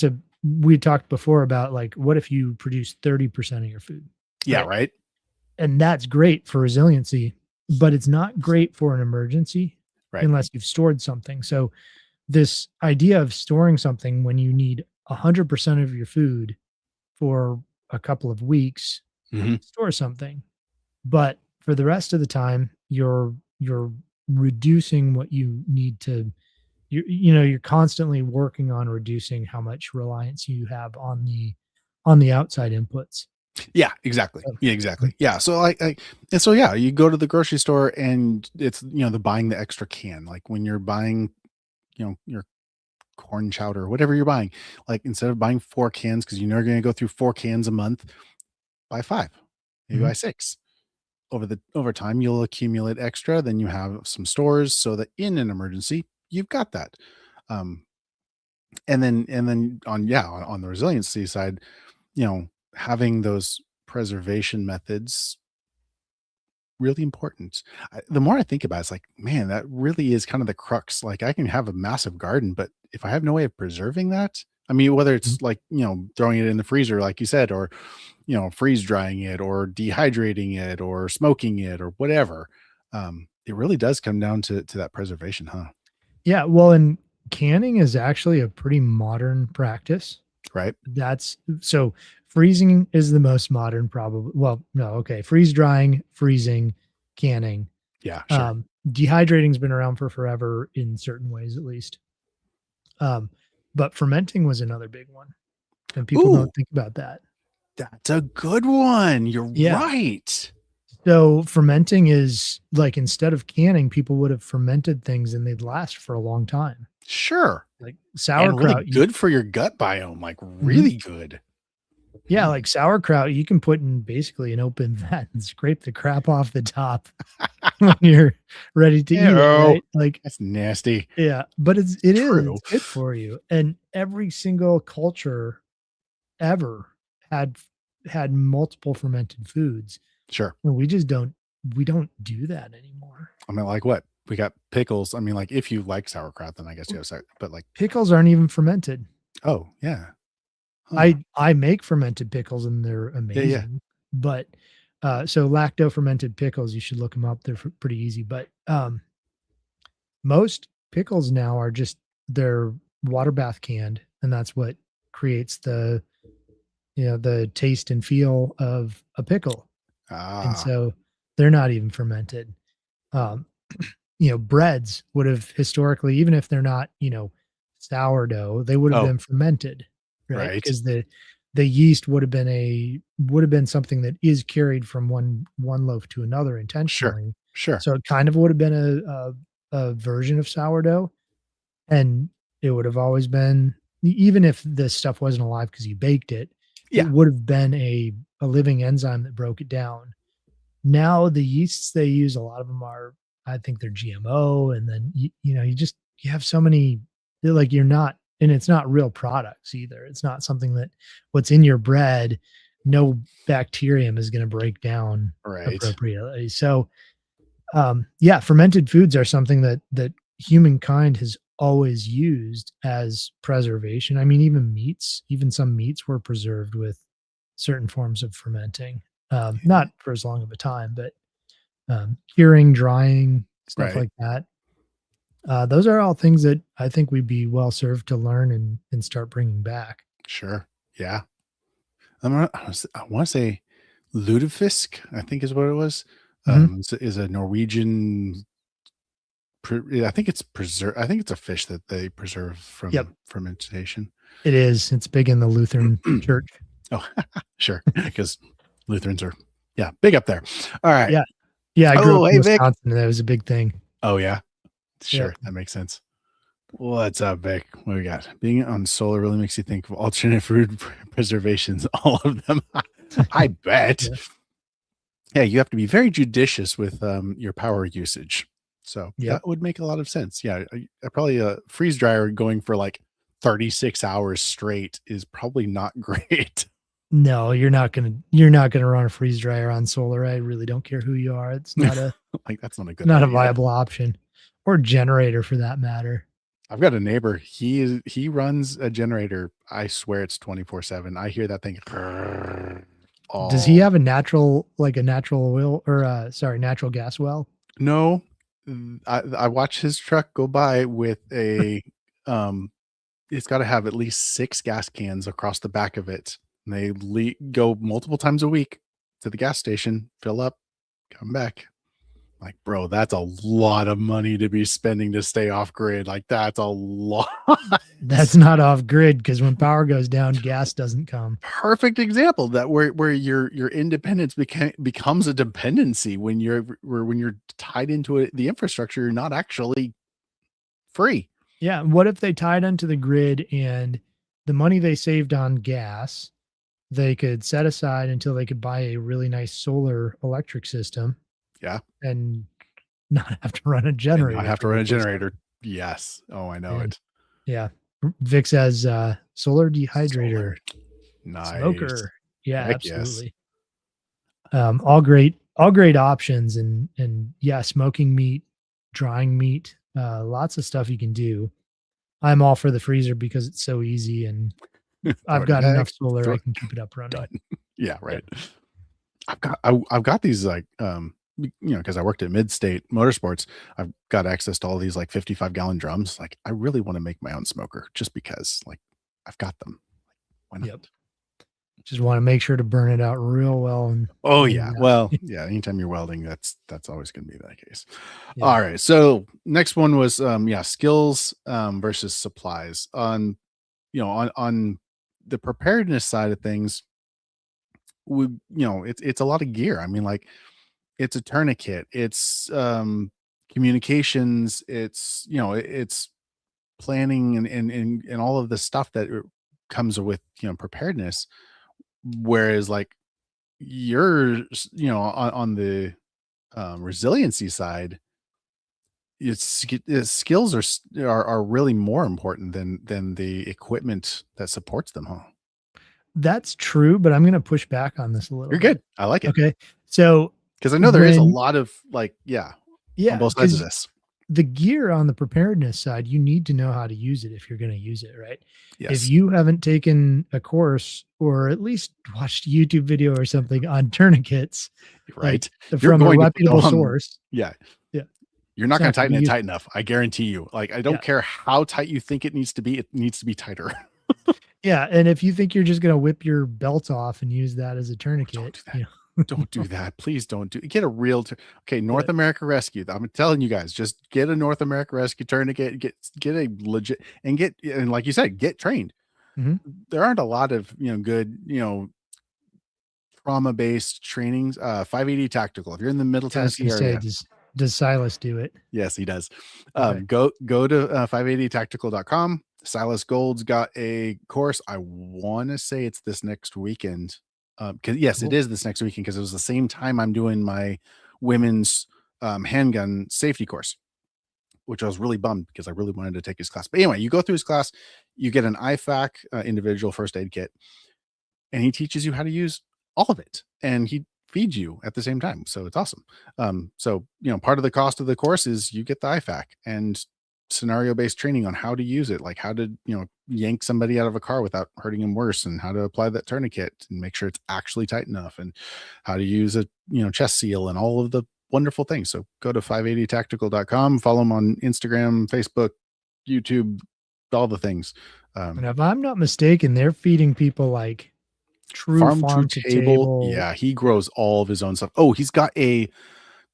we talked before about like, what if you produce 30% of your food? Yeah, Right. right. And that's great for resiliency, but it's not great for an emergency Right. unless you've stored something. So this idea of storing something when you need 100% of your food for a couple of weeks, Hmm. store something. But for the rest of the time, you're reducing what you need to you're constantly working on reducing how much reliance you have on the outside inputs. Yeah, exactly. So, Yeah, exactly. Yeah. So and so yeah, you go to the grocery store and it's the buying the extra can. Like when you're buying, your corn chowder, whatever you're buying, like instead of buying 4 cans, because you know you're gonna go through 4 cans a month, buy 5, maybe mhm. buy 6. Over time, you'll accumulate extra, then you have some stores so that in an emergency, you've got that. Um, and then on the resiliency side, having those preservation methods really important. The more I think about it, it's like, man, that really is kind of the crux. Like I can have a massive garden, but if I have no way of preserving that, I mean, whether Mhm. it's like, throwing it in the freezer, like you said, or, freeze drying it or dehydrating it or smoking it or whatever, it really does come down to that preservation, huh? Yeah, well, and canning is actually a pretty modern practice. Right? That's so freezing is the most modern probably. Well, no, okay. Freeze drying, freezing, canning. Yeah, sure. Dehydrating's been around for forever in certain ways at least. Um, but fermenting was another big one, and people Ooh, don't think about that. that's a good one. You're Yeah. right. So fermenting is like instead of canning, people would have fermented things and they'd last for a long time. Sure. Like And really sauerkraut, good for your gut biome, like mhm. really good. Yeah, like sauerkraut, you can put in basically an open vat and scrape the crap off the top when you're ready to eat it, Ew, right? Like, that's nasty. yeah, but True. it's good for you. And every single culture ever had had multiple fermented foods. Sure. And we just don't we don't do that anymore. I mean, like what? We got pickles. I mean, like if you like sauerkraut, then I guess you have sour, but like, Pickles aren't even fermented. oh yeah. Huh. I make fermented pickles and they're Yeah, yeah. amazing. But so lacto fermented pickles, you should look them up. They're pretty easy. But most pickles now are just they're water bath canned, and that's what creates the the taste and feel of a pickle. And Ah, so they're not even fermented. Um, breads would have historically, even if they're not, sourdough, they would have oh, been fermented, right? right. Because the yeast would have been something that is carried from one loaf to another Sure, intentionally. sure. So it kind of would have been a version of sourdough, and it would have always been, even if this stuff wasn't alive because you baked it, it Yeah, would have been a living enzyme that broke it down. Now the yeasts they use, a lot of them are, I think they're GMO, and then you have so many, they're like, you're not, and it's not real products either. It's not something that what's in your bread, no bacterium is going to break down right, appropriately. So yeah, fermented foods are something that humankind has always used as preservation. I mean, even some meats were preserved with certain forms of fermenting. Not for as long of a time, but curing, drying, stuff right. like that. Those are all things that I think we'd be well served to learn and start bringing back. Sure. Yeah. I want to say lutefisk, I think is what it was. Mhm. Is a Norwegian. Yeah, I think it's preserve. I think it's a fish that they preserve Yep, from fermentation. it is. It's big in the Lutheran church. Oh, sure, because Lutherans are, yeah, big up there. All right. Yeah, yeah. I grew up Oh, in hey, Vic. Wisconsin, and that was a big thing. Oh, yeah, Yep. sure, that makes sense. What's up, Vic? What we got? Being on solar really makes you think of alternate food preservations. All of them, I bet. Yeah. Yeah, you have to be very judicious with your power usage. So Yep. that would make a lot of sense. Yeah, probably a freeze dryer going for like 36 hours straight is probably not great. No, you're not gonna run a freeze dryer on solar. I really don't care who you are. It's Like that's not a good not a idea. viable option, or generator for that matter. I've got a neighbor. He runs a generator. I swear it's 24/7. I hear that thing Does he all. have a natural oil, or sorry, natural gas well? No, I watch his truck go by with a um it's got to have at least 6 gas cans across the back of it. And they go multiple times a week to the gas station, fill up, come back. Like, bro, that's a lot of money to be spending to stay off grid. Like, that's a lot. That's not off grid, because when power goes down, gas doesn't come. Perfect example that where your independence becomes a dependency when you're tied into it, the infrastructure. You're not actually free. Yeah. What if they tied into the grid, and the money they saved on gas, they could set aside until they could buy a really nice solar electric system Yeah, and not have to run a and not generator have to run a 24/7. generator. Yes. Oh, I know And it. yeah, Vic says, solar Solar. dehydrator, Nice. smoker. Yeah, Heck yes. absolutely. All great options, and yeah, smoking meat, drying meat, lots of stuff you can do. I'm all for the freezer because it's so easy, and Throw I've it in a got enough bag. solar Throw I it. can keep it up Done. running. Yeah, Yep. right. I've got these like because I worked at Midstate Motorsports, I've got access to all these like 55-gallon drums. Like I really want to make my own smoker just because like I've got them. Why not? Yep. Just wanna make sure to burn it out real well Oh and, yeah. Well, yeah, anytime you're welding, that's always going to be that case. yeah. All right. So next one was yeah, skills versus supplies. On the preparedness side of things, it's a lot of gear. I mean, like it's a tourniquet, it's communications, it's planning and all of the stuff that comes with preparedness. Whereas like yours, on the resiliency side, its skills are really more important than the equipment that supports them, huh? That's true, but I'm gonna push back on this a little You're bit. good. I like it. Okay. So Because I know there is a when lot of like, yeah, on yeah, both sides of because this. the gear on the preparedness side, you need to know how to use it if you're going to use it, right? If Yes. you haven't taken a course or at least watched a YouTube video or something on tourniquets, like Right. You're from a going to put them reputable on. source, Yeah. yeah, You're it's not going not to going to tighten be it useful. tight enough. I guarantee you. Like, I don't Yeah. care how tight you think it needs to be. It needs to be tighter. Yeah. And if you think you're just going to whip your belt off and use that as a Don't tourniquet, do that. you know, Don't do that. Please don't do. Get a real. Okay, yeah. North America Rescue. I'm telling you guys, just get a North America Rescue tourniquet. Get a legit and like you said, get trained. Mhm. There aren't a lot of good trauma based trainings. 580 Tactical. If you're in the Middle I was going Tennessee to say, area, does Silas do it? yes, he does. Okay. Go to 580tactical.com. Silas Gold's got a course. I want to say it's this next weekend. Because yes, it Cool. is this next weekend because it was the same time I'm doing my women's handgun safety course, which I was really bummed because I really wanted to take his class. But anyway, you go through his class, you get an IFAC individual first aid kit, and he teaches you how to use all of it, and he feeds you at the same time, so it's awesome. So part of the cost of the course is you get the IFAC and scenario based training on how to use it, like how to yank somebody out of a car without hurting him worse, and how to apply that tourniquet and make sure it's actually tight enough, and how to use a chest seal and all of the wonderful things. So go to 580tactical.com, follow him on Instagram, Facebook, YouTube, all the things. And um, if I'm not mistaken, they're feeding people like true Farm to farm to table. table. Yeah, he grows all of his own stuff. Oh, he's got a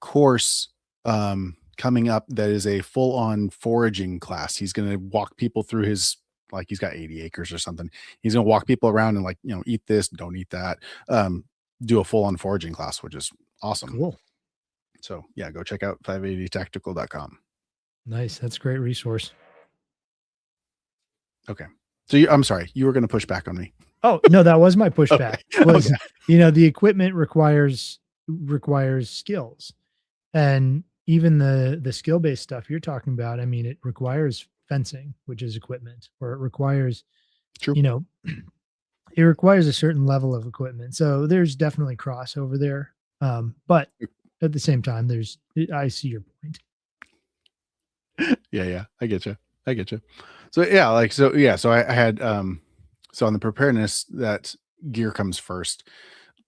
course coming up that is a full-on foraging class. He's going to walk people through his like he's got 80 acres or something. He's going to walk people around and like, eat this, don't eat that. Um do a full-on foraging class, which is awesome. Cool. So, yeah, go check out 580tactical.com. Nice. That's a great resource. Okay. So I'm sorry, you were going to push back on me. Oh, no, that was my Okay. pushback Okay. was, the equipment requires skills. And even the skill-based stuff you're talking about, I mean, it requires fencing, which is equipment, or it requires, True. you know, it requires a certain level of equipment. So there's definitely crossover there. But at the same time, I see your point. Yeah, I get you. I get you. So yeah, so I had so on the preparedness, that gear comes first.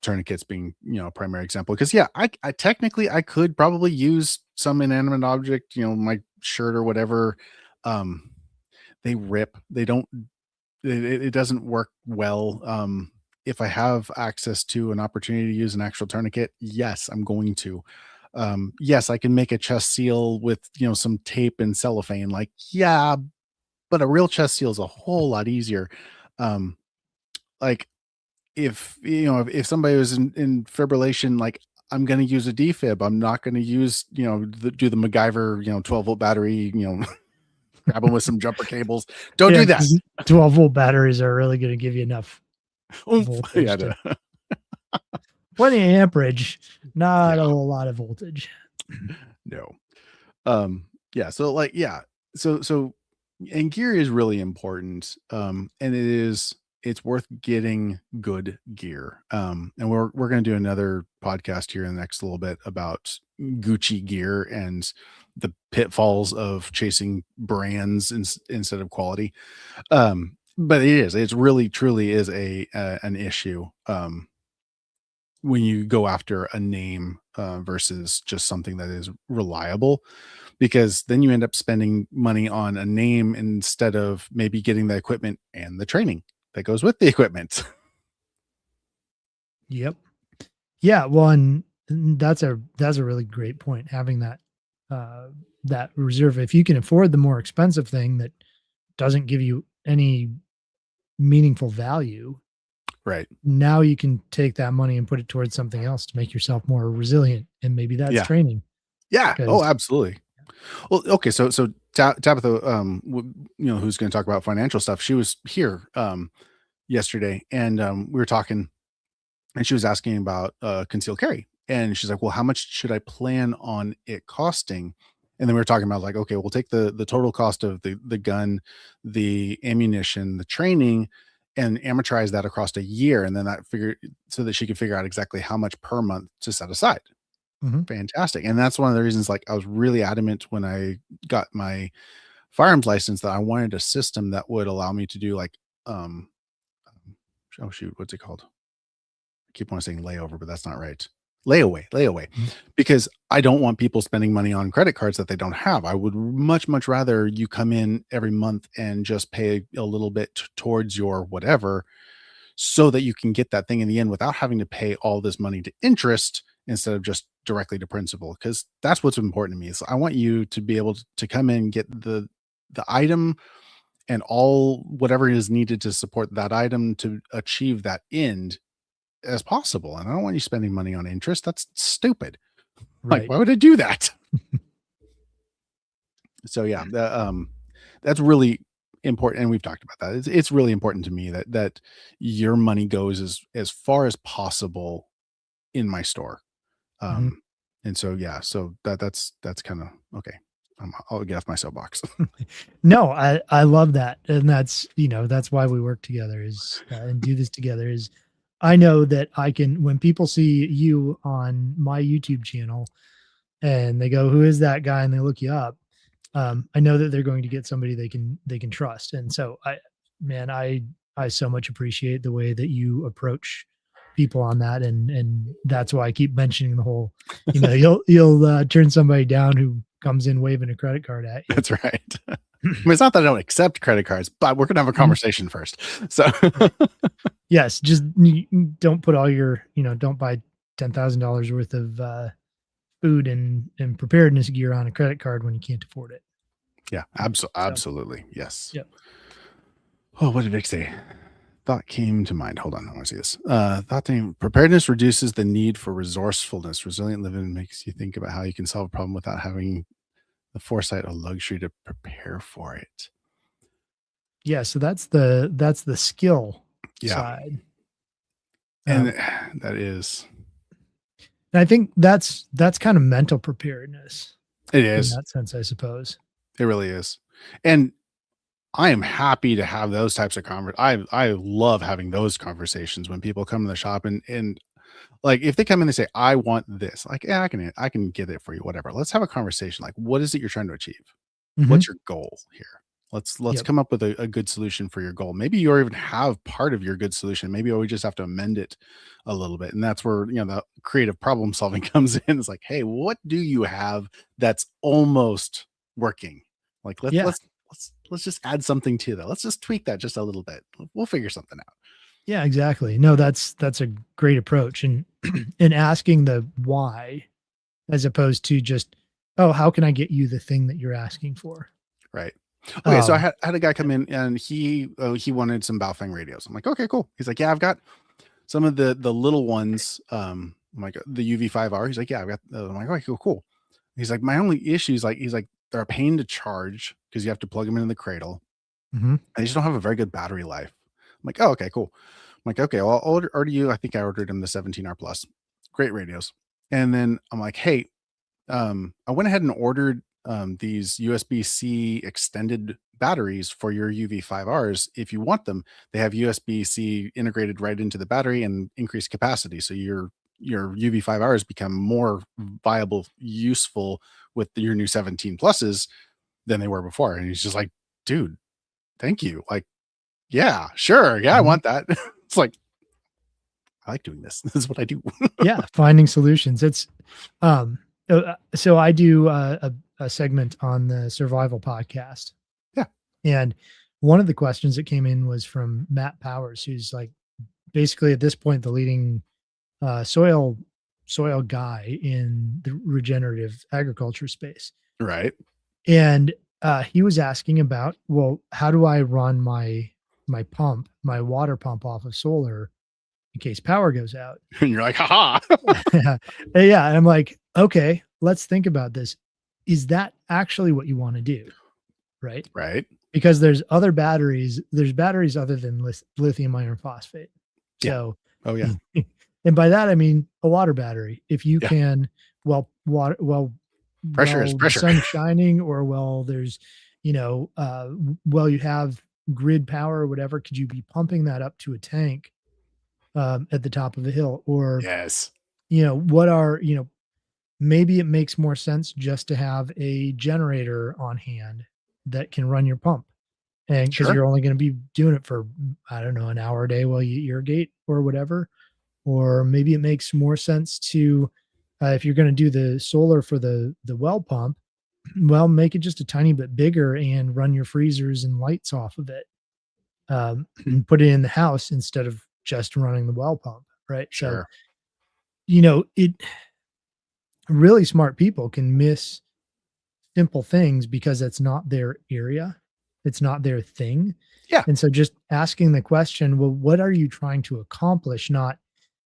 Tourniquets being a primary example, because yeah, I technically I could probably use some inanimate object, my shirt or whatever. Um, they rip. They don't. It doesn't work well. If I have access to an opportunity to use an actual tourniquet, yes, I'm going to. Yes, I can make a chest seal with some tape and cellophane. Like, yeah, but a real chest seal is a whole lot easier. Um, like if somebody was in fibrillation, like I'm going to use a defib. I'm not going to use do the MacGyver 12-volt battery. Grab them with some jumper cables. Don't Yeah, do that. because 12-volt batteries are really going to give you enough Oomph. Yeah, voltage to plenty of amperage, not a yeah, whole lot of voltage. no. Yeah, so like yeah, so and gear is really important. And it's worth getting good gear. And we're going to do another podcast here in the next little bit about Gucci gear and the pitfalls of chasing brands instead of quality. But it's really truly is an issue when you go after a name versus just something that is reliable, because then you end up spending money on a name instead of maybe getting the equipment and the training that goes with the equipment. Yep. Yeah, well, and that's a really great point, having uh, that reserve. If you can afford the more expensive thing that doesn't give you any meaningful value, Right. now you can take that money and put it towards something else to make yourself more resilient, and maybe that's Yeah. training. Yeah. Oh, Because absolutely. Well, okay. So Tabitha, who's going to talk about financial stuff, she was here yesterday, and we were talking, and she was asking about concealed carry, and she's like, well, how much should I plan on it costing? And then we were talking about like, okay, we'll take the total cost of the gun, the ammunition, the training, and amortize that across a year, and then that figure so that she could figure out exactly how much per month to set aside. Mhm. fantastic. And that's one of the reasons, like, I was really adamant when I got my firearms license that I wanted a system that would allow me to do like, um, oh shoot, what's it called? I keep on saying layover, but that's not right. Layaway, Mhm. because I don't want people spending money on credit cards that they don't have. I would much rather you come in every month and just pay a little bit towards your whatever, so that you can get that thing in the end without having to pay all this money to interest instead of just directly to principal. Because that's what's important to me. Is I want you to be able to come in, get the item and all whatever is needed to support that item to achieve that end as possible. And I don't want you spending money on interest. That's stupid. Like, Right. why would I do that? So yeah, that's really important. And we've talked about that. It's really important to me that your money goes as far as possible in my store. Mhm. Um, and so yeah, so that's kind of okay. I'll get off my soapbox. No, I love that, and that's, that's why we work together is, and do this together is I know that I can when people see you on my YouTube channel and they go, "Who is that guy?" and they look you up, I know that they're going to get somebody they can trust, and so man, I so much appreciate the way that you approach people on that, and that's why I keep mentioning the whole, you'll turn somebody down who comes in waving a credit card at you. That's right. I mean, it's not that I don't accept credit cards, but we're gonna have a Mhm. conversation first. So Right. Yes, just don't put all your, don't buy $10,000 worth of food and preparedness gear on a credit card when you can't afford it. yeah, So, absolutely. Yes. yeah. Oh, what did Vic say? Thought came to mind. Hold on, I want to see this. Thought came preparedness reduces the need for resourcefulness. Resilient living makes you think about how you can solve a problem without having the foresight or luxury to prepare for it. Yeah, so that's the skill Yeah. side. And Um, that is and I think that's kind of mental preparedness it in is. that sense, I suppose. It really is. And I am happy to have those types of I love having those conversations when people come to the shop and like if they come in and they say, I want this, like, yeah, I can get it for you, whatever. Let's have a conversation. Like, what is it you're trying to achieve? Mhm. What's your goal here? Let's Yep. come up with a good solution for your goal. Maybe you even have part of your good solution. Maybe we just have to amend it a little bit. And that's where the creative problem solving comes in. It's like, hey, what do you have that's almost working? Like Yeah. let's just add something to that. Let's just tweak that just a little bit. We'll figure something out. Yeah, exactly. No, that's a great approach, and and asking the why as opposed to just, "Oh, how can I get you the thing that you're asking for?" Right. Okay, so I Um, had a guy yeah. come in and he wanted some Baofeng radios. I'm like, okay, cool. He's like, yeah, I've got some of the little ones. I'm like the UV5R. He's like, yeah, I've got. I'm like, okay, cool. He's like, my only issue is like, he's like, they're a pain to charge because you have to plug them into the cradle. Mhm. And they just don't have a very good battery life. I'm like, oh, okay, cool. I'm like, okay, well, I'll order you. I think I ordered him the 17R plus. Great radios. And then I'm like, hey, I went ahead and ordered these USB-C extended batteries for your UV5Rs. If you want them, they have USB-C integrated right into the battery and increased capacity. So your UV5Rs become more viable, useful with your new 17 pluses than they were before. And he's just like, dude, thank you. Like, yeah, sure. Yeah, I Mhm. want that. It's like, I like doing this. This is what I do. Yeah, finding solutions. Um, so I do a segment on the survival podcast, Yeah. and one of the questions that came in was from Matt Powers, who's like basically at this point the leading soil guy in the regenerative agriculture space. Right. And he was asking about, well, how do I run my water pump off of solar in case power goes out? And you're like, haha. Yeah, and I'm like, okay, let's think about this. Is that actually what you want to do? Right? Right. Because there's batteries other than lithium iron phosphate. Yeah. So, Oh yeah. and by that I mean a water battery. If you Yeah. can, well, water, Pressure is the pressure. sun's shining, or there's, well, you have grid power or whatever. Could you be pumping that up to a tank at the top of a hill, or Yes. what are maybe it makes more sense just to have a generator on hand that can run your pump. And because Sure. you're only going to be doing it for, I don't know, an hour a day while you irrigate or whatever. Or maybe it makes more sense to, if you're going to do the solar for the well pump, well, make it just a tiny bit bigger and run your freezers and lights off of it. Put it in the house instead of just running the well pump, right? So, Sure. it really smart people can miss simple things because it's not their area, it's not their thing. Yeah. And so just asking the question, well, what are you trying to accomplish? Not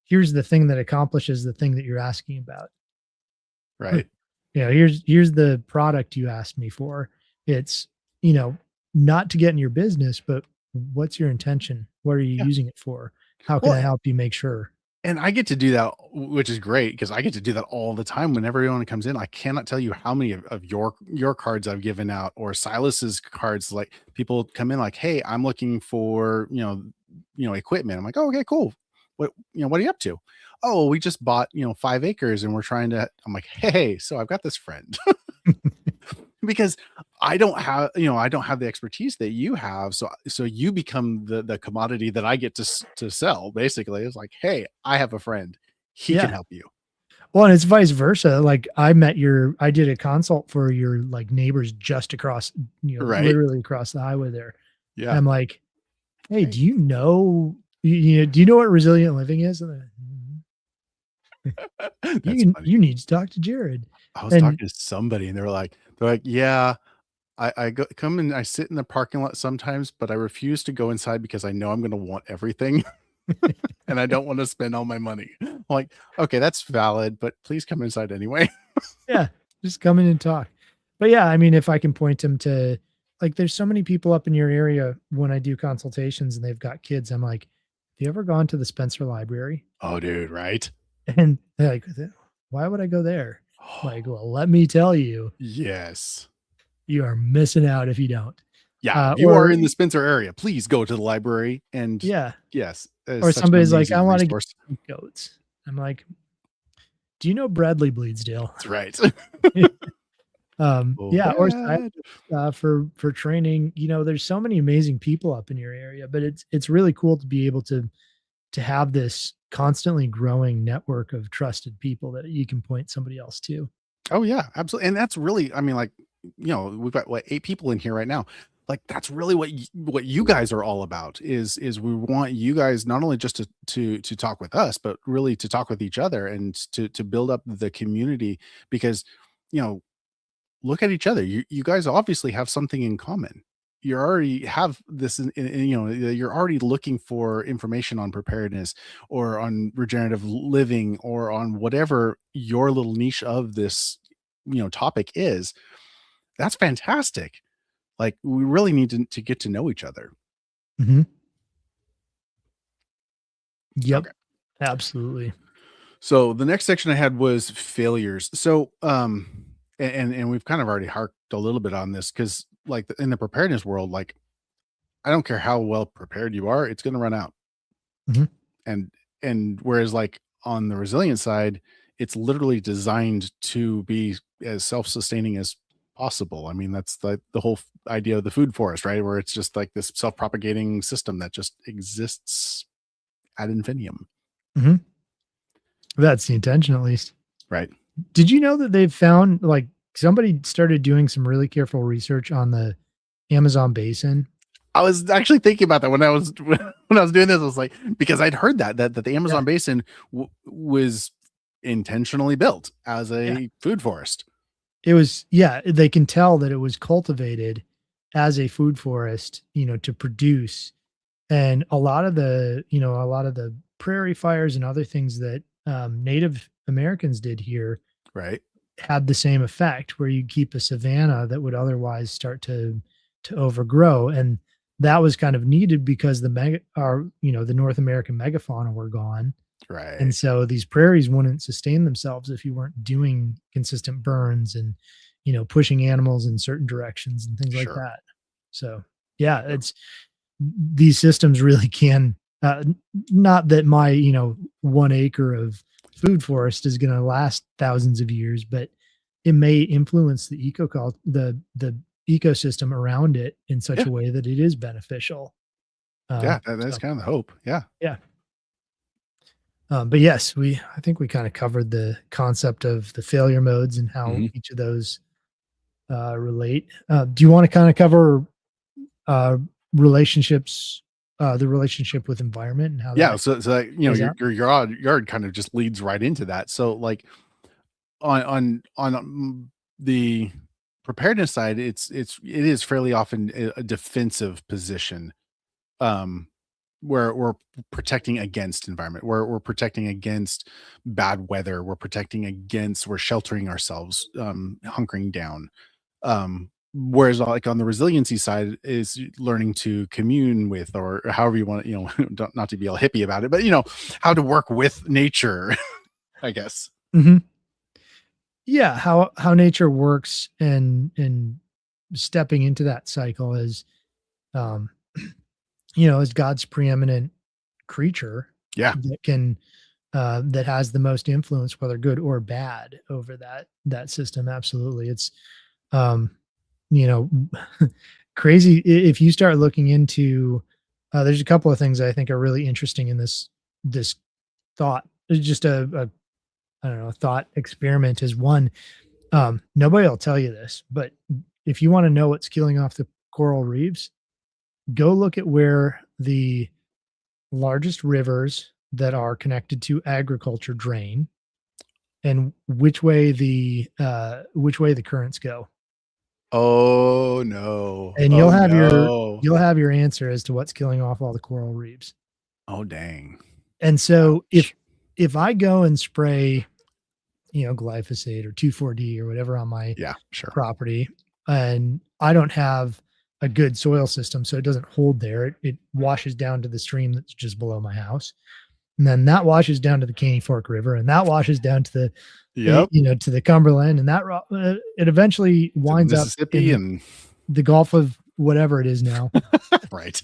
here's the thing that accomplishes the thing that you're asking about. Right. Here's the product you asked me for. It's, you know, not to get in your business, but what's your intention? What are you Yeah. using it for? How can Well, I help you make sure? and I get to do that, which is great because I get to do that all the time whenever anyone comes in. I cannot tell you how many of your cards I've given out or Silas's cards. Like people come in like, "Hey, I'm looking for equipment." I'm like, "Oh, okay, cool. What are you up to?" "Oh, we just bought 5 acres and we're trying to." I'm like, "Hey, so I've got this friend." Because I don't have the expertise that you have. So you become the commodity that I get to sell. Basically, it's like, hey, I have a friend. He can Yeah. help you. Well, and it's vice versa. Like I did a consult for your like neighbors just across, Right? literally across the highway there. And Yeah. I'm like, hey, Hey, do you know what resilient living is? And they're, that's funny. you need to talk to Jared. I was And talking to somebody and they're like, yeah, I come and I sit in the parking lot sometimes, but I refuse to go inside because I know I'm gonna want everything and I don't want to spend all my money. I'm like, okay, that's valid, but please come inside anyway. yeah, just come in and talk. But yeah, I mean, if I can point them to like there's so many people up in your area when I do consultations and they've got kids, I'm like, have you ever gone to the Spencer Library? Oh, dude, right? And they're like, why would I go there? Like, well, let me tell you, Yes. you are missing out if you don't. Yeah, if you are Or in the Spencer area, please go to the library, and yeah, yes, it's or such an somebody's like, I amazing want to get resource. some goats. I'm like, do you know Bradley Bleedsdale? That's right. Oh, Yeah, or Brad. for training. There's so many amazing people up in your area, but it's really cool to be able to have this constantly growing network of trusted people that you can point somebody else to. Oh, yeah, absolutely, and that's really I mean, like, we've got, what, 8 people in here right now. Like, that's really what you guys are all about is we want you guys not only just to talk with us, but really to talk with each other and to build up the community because, you know, look at each other. You guys obviously have something in common. You already have this, you're already looking for information on preparedness or on regenerative living or on whatever your little niche of this, topic is. That's fantastic. Like we really need to get to know each other. Mhm. Yep, Okay. absolutely. So the next section I had was failures. So, and we've kind of already harked a little bit on this because, like, in the preparedness world, like, I don't care how well prepared you are, it's going to run out. Mhm, And whereas like on the resilient side, it's literally designed to be as self-sustaining as possible. I mean, that's the whole idea of the food forest, right? Where it's just like this self-propagating system that just exists ad infinitum, mhm. That's the intention, at least. right? Did you know that they've found like somebody started doing some really careful research on the Amazon basin? I was actually thinking about that when I was when I was doing this. I was like, because I'd heard that the Yeah, Amazon basin was intentionally built as yeah. a food forest. Yeah, they can tell that it was cultivated as a food forest, to produce. And a lot of the prairie fires and other things that Native Americans did here Right, had the same effect where you keep a savanna that would otherwise start to overgrow. And that was kind of needed because the North American megafauna were gone. And right, so these prairies wouldn't sustain themselves if you weren't doing consistent burns and, pushing animals in certain directions and things like sure. that. So yeah, it's these systems really can, not that my, 1 acre of food forest is going to last thousands of years, but it may influence the ecosystem around it in such Yeah. a way that it is beneficial. Yeah. That's So kind of the hope. Yeah. yeah. But yes, I think we kind of covered the concept of the failure modes and how Mhm. each of those relate. Do you want to kind of cover uh, relationships, the relationship with environment and how Yeah. that So like, plays your out? yard kind of just leads right into that. So like on the preparedness side, it is fairly often a defensive position. Um, where we're protecting against environment, where we're protecting against bad weather, we're sheltering ourselves, hunkering down. Whereas like on the resiliency side is learning to commune with, or however you want, not to be all hippie about it, but how to work with nature, I guess. Hmm. Yeah, how nature works and stepping into that cycle is, um, as God's preeminent creature Yeah. that can that has the most influence, whether good or bad, over that system. Absolutely, it's um, you know crazy if you start looking into. There's a couple of things I think are really interesting in this thought. It's just a I don't know, a thought experiment is one. Nobody will tell you this, but if you want to know what's killing off the coral reefs, go look at where the largest rivers that are connected to agriculture drain and which way the currents go. Oh no. And Oh no. you'll have your answer as to what's killing off all the coral reefs. Oh dang. And so Ouch. if I go and spray, glyphosate or 2,4-D or whatever on my Yeah, sure. property, and I don't have a good soil system, so it doesn't hold there. It washes down to the stream that's just below my house. And then that washes down to the Caney Fork River, and that washes down to Yep. to the Cumberland, and it eventually To the winds up Mississippi in and the Gulf of whatever it is now, right.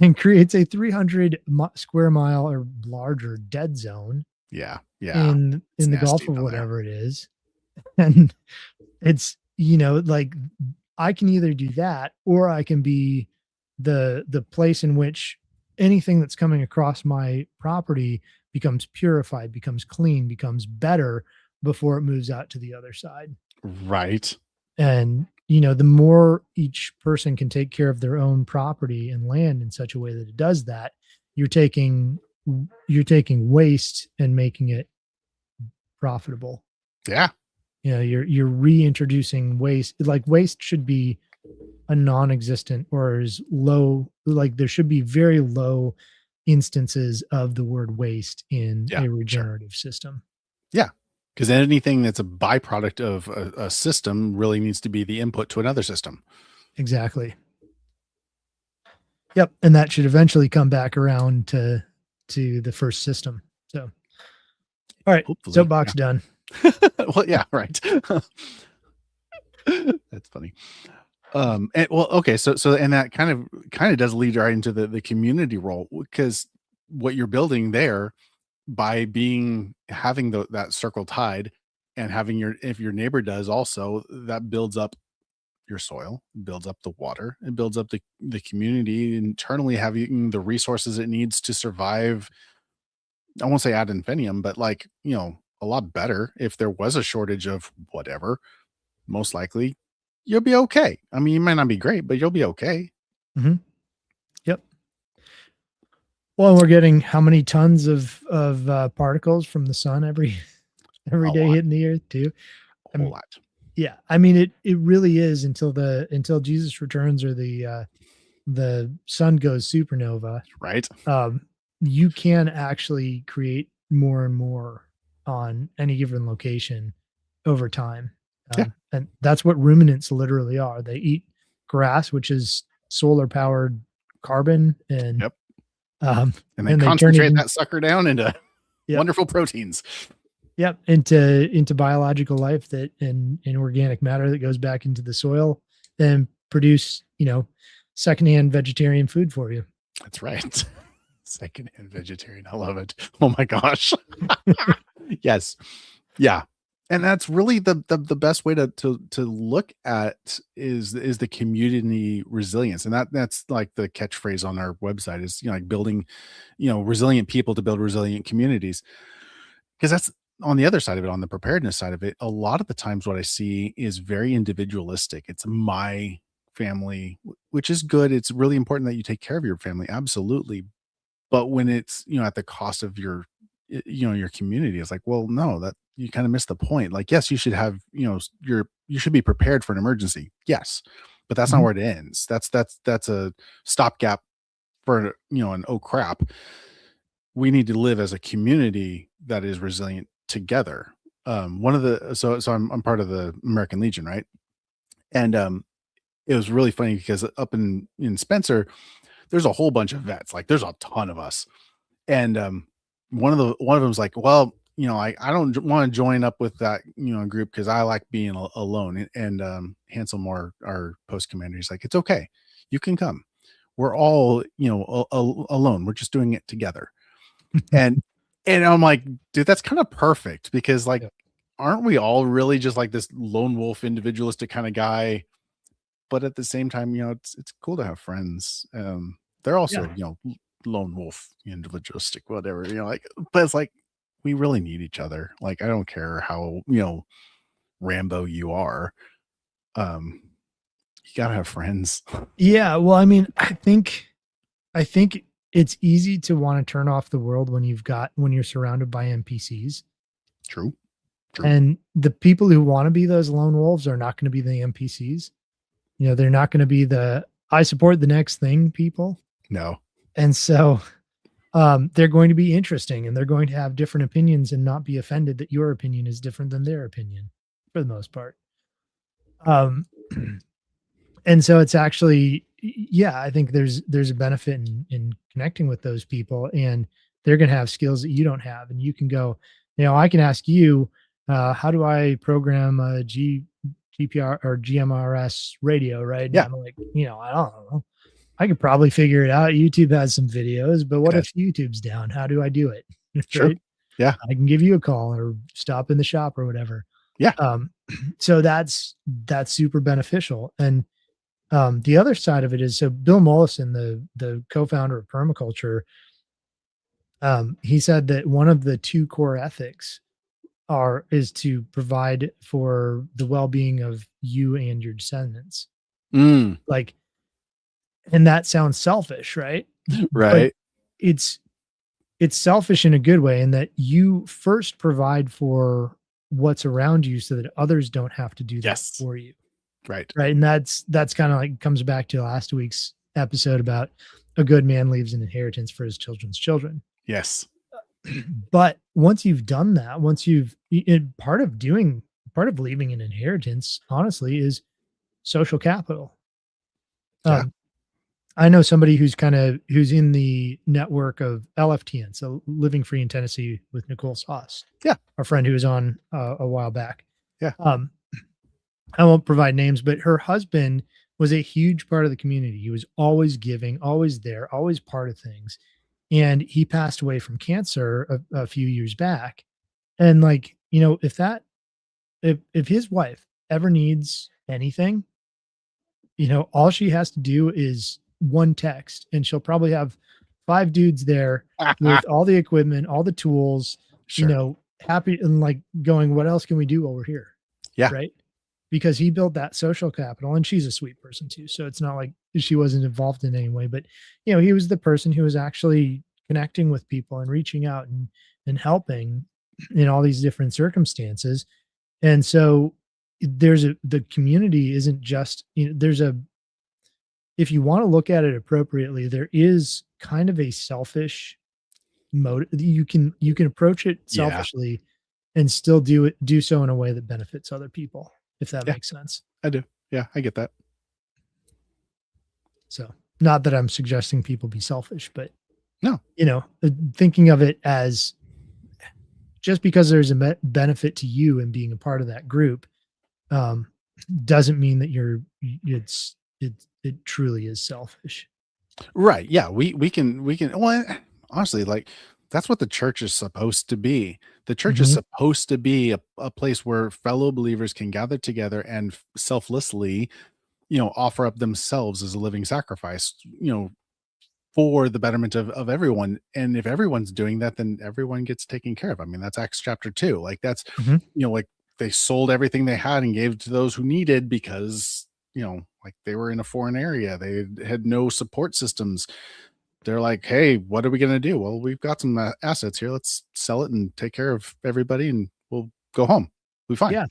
and creates a 300 square mile or larger dead zone Yeah. Yeah. in It's the nasty Gulf of down there. whatever it is. And it's, like I can either do that or I can be the place in which anything that's coming across my property becomes purified, becomes clean, becomes better before it moves out to the other side. Right. And, the more each person can take care of their own property and land in such a way that it does that, you're taking waste and making it profitable. Yeah. You're reintroducing waste. Like waste should be a non-existent or as low, like there should be very low instances of the word waste in Yeah. a Sure. regenerative system. Yeah. Because anything that's a byproduct of a system really needs to be the input to another system. Exactly. Yep. And that should eventually come back around to the first system. So all right, Hopefully. soapbox Yeah. done. Well, yeah, right. That's funny. And well, okay, so and that kind of does lead right into the community role, because what you're building there by having that circle tide, and having if your neighbor does also, that builds up your soil, builds up the water, and builds up the community internally, having the resources it needs to survive. I won't say ad infinitum, but like, a lot better if there was a shortage of whatever. Most likely you'll be okay. I mean, you might not be great, but you'll be okay. Hmm. Yep. Well, and we're getting how many tons of particles from the sun every A day lot, hitting the earth too. a I whole mean, lot. yeah. I mean, it really is until Jesus returns or the sun goes supernova. Right? Um, you can actually create more and more on any given location over time. Yeah. And that's what ruminants literally are. They eat grass, which is solar powered carbon, and Yep. um, And they and they turn it concentrate in, that sucker down into yep, wonderful proteins. yep, into biological life that and organic matter that goes back into the soil and produce secondhand vegetarian food for you. That's right. Secondhand vegetarian. I love it. Oh my gosh. Yes. Yeah. And that's really the best way to look at is the community resilience. And that's like the catchphrase on our website is, like building, resilient people to build resilient communities. Because that's on the other side of it, on the preparedness side of it, a lot of the times what I see is very individualistic. It's my family, which is good. It's really important that you take care of your family. Absolutely. But when it's, at the cost of your community, it's like, well, no, that you kind of miss the point. Like, yes, you should have, you should be prepared for an emergency. Yes. But that's not Mhm. where it ends. That's a stopgap for, an oh crap. We need to live as a community that is resilient together. One of the so I'm part of the American Legion, right? And it was really funny because up in Spencer, there's a whole bunch of vets. Like there's a ton of us. And one of them's like, well, I don't want to join up with that, group because I like being alone. And Hansel Moore, our post commander, he's like, it's okay. You can come. We're all, alone. We're just doing it together. And I'm like, dude, that's kind of perfect because like, Yeah. aren't we all really just like this lone wolf individualistic kind of guy? But at the same time, it's cool to have friends. They're Yeah. also, lone wolf, individualistic, whatever, like, but it's like we really need each other. Like, I don't care how, Rambo you are. Um, you gotta have friends. Yeah, well, I mean, I think it's easy to wanna turn off the world when you're surrounded by NPCs, True. True. and the people who wanna be those lone wolves are not gonna be the NPCs. They're not gonna be the, "I support the next thing" people, No. and so, they're going to be interesting, and they're going to have different opinions and not be offended that your opinion is different than their opinion, for the most part. Um And so it's actually, yeah, I think there's a benefit in connecting with those people, and they're gonna have skills that you don't have, and you can go, I can ask you, how do I program a GPR or GMRS radio, right? And Yeah. I'm like, I don't know. I could probably figure it out. YouTube has some videos, but what Yes. if YouTube's down? How do I do it? True. Right? Yeah. I can give you a call or stop in the shop or whatever. Yeah. Um, so that's super beneficial. And the other side of it is, so Bill Mollison, the co-founder of permaculture, he said that one of the two core ethics is to provide for the well-being of you and your descendants. Mm, Like, and that sounds selfish, right? But right. it's it's selfish in a good way in that you first provide for what's around you so that others don't have to do that Yes. for you. Right. Right, and that's kinda like comes back to last week's episode about a good man leaves an inheritance for his children's children. Yes. But once you've done that, once you've part of leaving an inheritance, honestly, is social capital. Yeah. Um, I know somebody who's in the network of LFTN, so Living Free in Tennessee with Nicole Sauce, Yeah. our friend who was on, a while back. Yeah. Um, I won't provide names, but her husband was a huge part of the community. He was always giving, always there, always part of things. And he passed away from cancer a few years back. And like, if his wife ever needs anything, all she has to do is one text and she'll probably have five dudes there with all the equipment, all the tools, Sure. happy and like going, what else can we do while we're here? Yeah. Right. Because he built that social capital, and she's a sweet person too. So it's not like she wasn't involved in any way, but he was the person who was actually connecting with people and reaching out and helping in all these different circumstances. And so the community isn't just, there's a, if you want to look at it appropriately, there is kind of a selfish mode. You can approach it Yeah. selfishly and still do so in a way that benefits other people, if that Yeah. makes sense. I do. Yeah. I get that. So, not that I'm suggesting people be selfish, but No. thinking of it as just because there's a benefit to you in being a part of that group, um, doesn't mean that it truly is selfish. Right. Yeah. We can, well, honestly, like that's what the church is supposed to be. The church is Mhm. supposed to be a place where fellow believers can gather together and selflessly, offer up themselves as a living sacrifice, for the betterment of everyone. And if everyone's doing that, then everyone gets taken care of. I mean, that's Acts chapter 2. Like that's, Mhm. like they sold everything they had and gave to those who needed because, like they were in a foreign area. They had no support systems. They're like, "Hey, what are we going to do? Well, we've got some assets here. Let's sell it and take care of everybody and we'll go home. We'll be fine." Yeah.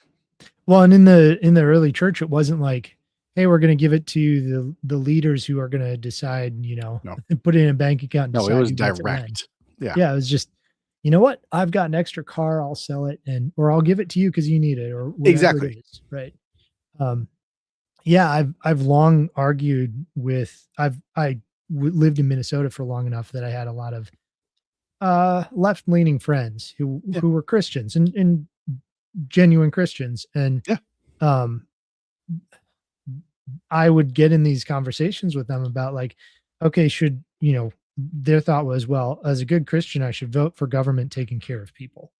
Well, and in the early church, it wasn't like, "Hey, we're gonna give it to the leaders who are gonna decide, No, put it in a bank account and no, it decide was who gets it when." direct. Yeah, Yeah, it was just, "You know what? I've got an extra car, I'll sell it and or I'll give it to you because you need it," or whatever it exactly. is, right? Um, yeah, I've long argued with lived in Minnesota for long enough that I had a lot of, left-leaning friends Yeah, who were Christians and genuine Christians, and, yeah, um I would get in these conversations with them about like, okay, their thought was, well, as a good Christian, I should vote for government taking care of people.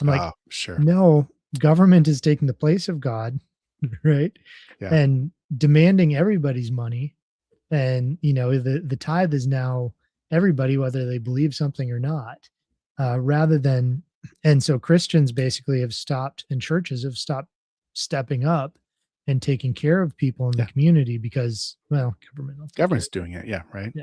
I'm like, sure. no, government is taking the place of God, right? Yeah, And demanding everybody's money. And the tithe is now everybody, whether they believe something or not, rather than and so Christians basically have stopped and churches have stopped stepping up and taking care of people in the yeah. community because, well, government will take care Government's of it. doing it. Yeah, right. Yeah.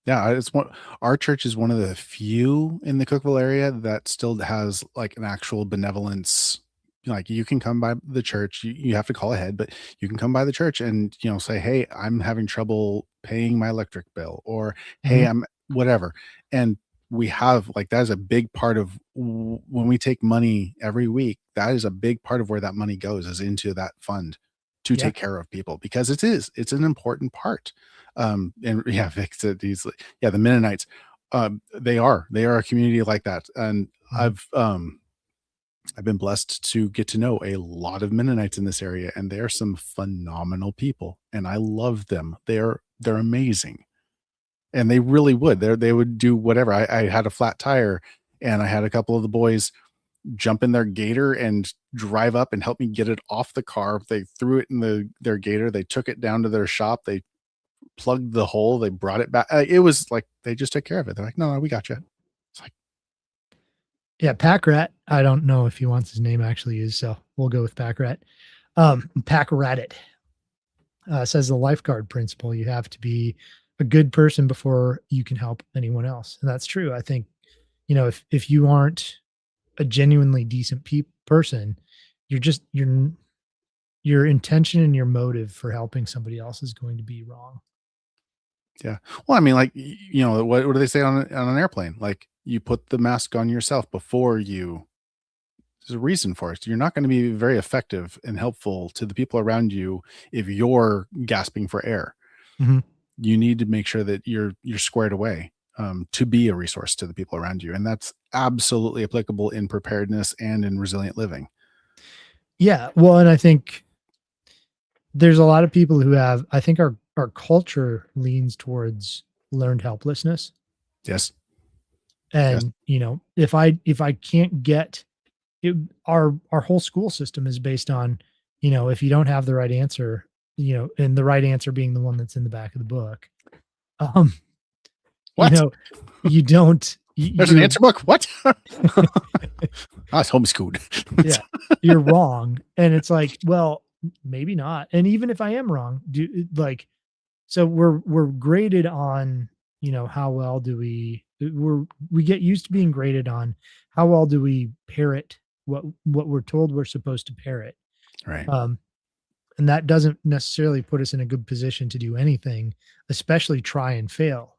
Yeah, it's one our church is one of the few in the Cookeville area that still has, like, an actual benevolence. Like, you can come by the church, you have to call ahead, but you can come by the church and, say, "Hey, I'm having trouble paying my electric bill," or, "Hey, Mhm. I'm" whatever, and we have like, that is a big part of when we take money every week, that is a big part of where that money goes is into that fund to Yeah. take care of people because it's an important part. And yeah, Vic said he's like, yeah, the Mennonites, they are a community like that. And Mhm. I've been blessed to get to know a lot of Mennonites in this area, and they are some phenomenal people, and I love them. They're amazing, and they really would. They would do whatever. I had a flat tire, and I had a couple of the boys jump in their gator and drive up and help me get it off the car. They threw it in their gator. They took it down to their shop. They plugged the hole. They brought it back. It was like they just took care of it. They're like, "No, no, we got you." It's like, Yeah, Pack Rat. I don't know if he wants his name actually used, so we'll go with Pack Rat. Pack Ratit says the lifeguard principle. You have to be a good person before you can help anyone else, and that's true. I think if you aren't a genuinely decent person, you're just your intention and your motive for helping somebody else is going to be wrong. yeah. Well, I mean, like, what do they say on an airplane? Like, you put the mask on yourself before you. There's a reason for it. You're not going to be very effective and helpful to the people around you if you're gasping for air. Mhm. You need to make sure that you're squared away, to be a resource to the people around you, and that's absolutely applicable in preparedness and in resilient living. Yeah, well, and I think there's a lot of people who have I think our culture leans towards learned helplessness, Yes, yes, and, if I can't get it our whole school system is based on, if you don't have the right answer, and the right answer being the one that's in the back of the book, um, you what? know, you don't you There's an you're answer book? What? I was homeschooled. yeah, you're wrong, and it's like, well, maybe not, and even if I am wrong, so we're graded on, how well do we get used to being graded on how well do we parrot what we're told we're supposed to parrot, Right. um, and that doesn't necessarily put us in a good position to do anything, especially try and fail,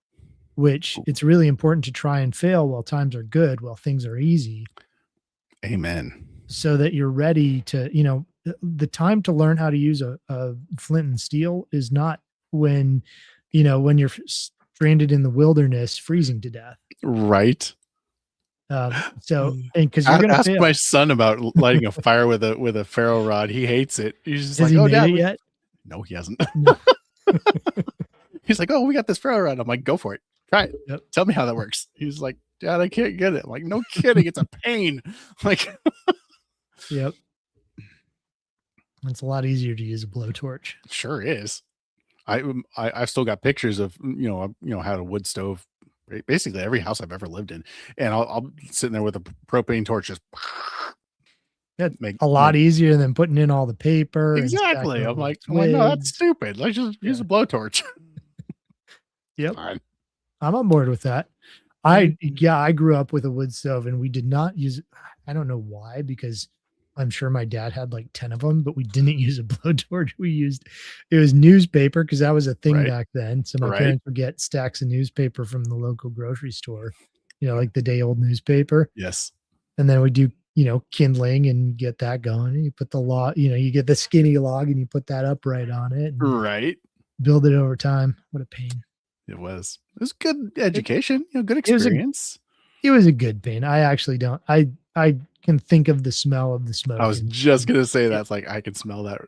which it's really important to try and fail while times are good, while things are easy, Amen. so that you're ready to, the time to learn how to use a flint and steel is not when, when you're stranded in the wilderness freezing to death. Right. So, and because you're going to Ask my fail. son about lighting a fire with a ferro rod. He hates it. He's just Has like, he "Oh, made dad, it we." yet? No, he hasn't. No. He's like, "Oh, we got this ferro rod." I'm like, "Go for it." Try it. Yep. Tell me how that works. He's like, Dad, I can't get it. I'm like, no kidding. It's a pain. Like, Yep. It's a lot easier to use a blowtorch. sure is. I've still got pictures of, had a wood stove, basically every house I've ever lived in. And I'll sitting there with a propane torch, just That's make, a lot easier than putting in all the paper and exactly. stacking all I'm the like, no, that's twigs. stupid. Let's just use Yeah. a blowtorch. Yep. Fine. I'm on board with that. I grew up with a wood stove and we did not use I don't know why, because I'm sure my dad had like 10 of them, but we didn't use a blowtorch. It was newspaper because that was a thing Right. back then. So my Right. parents would get stacks of newspaper from the local grocery store, like the day old newspaper. Yes. And then we do, kindling and get that going. And you put the log, you get the skinny log and you put that upright on it and Right. build it over time. What a pain. It was good education, good It was a experience. It was a good pain. I actually don't I can think of the smell of the smoke. I was just gonna say Yeah. that's like I can smell that.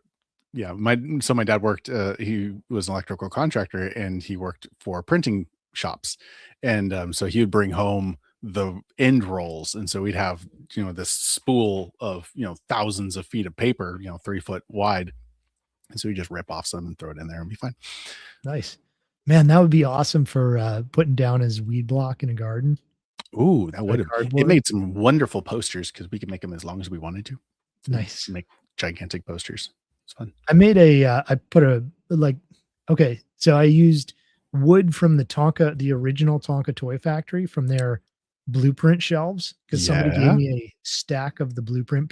Yeah, my dad worked. He was an electrical contractor, and he worked for printing shops, and so he would bring home the end rolls, and so we'd have this spool of thousands of feet of paper, 3 foot wide, and so we just rip off some and throw it in there and be fine. Nice. Man, that would be awesome for, putting down as weed block in a garden, Ooh, that would like have. It cardboard. made some wonderful posters because we could make them as long as we wanted to. Nice. Make gigantic posters. It's fun. I made I put a like okay, so I used wood from the original Tonka Toy Factory from their blueprint shelves because somebody gave Yeah, me a stack of the blueprint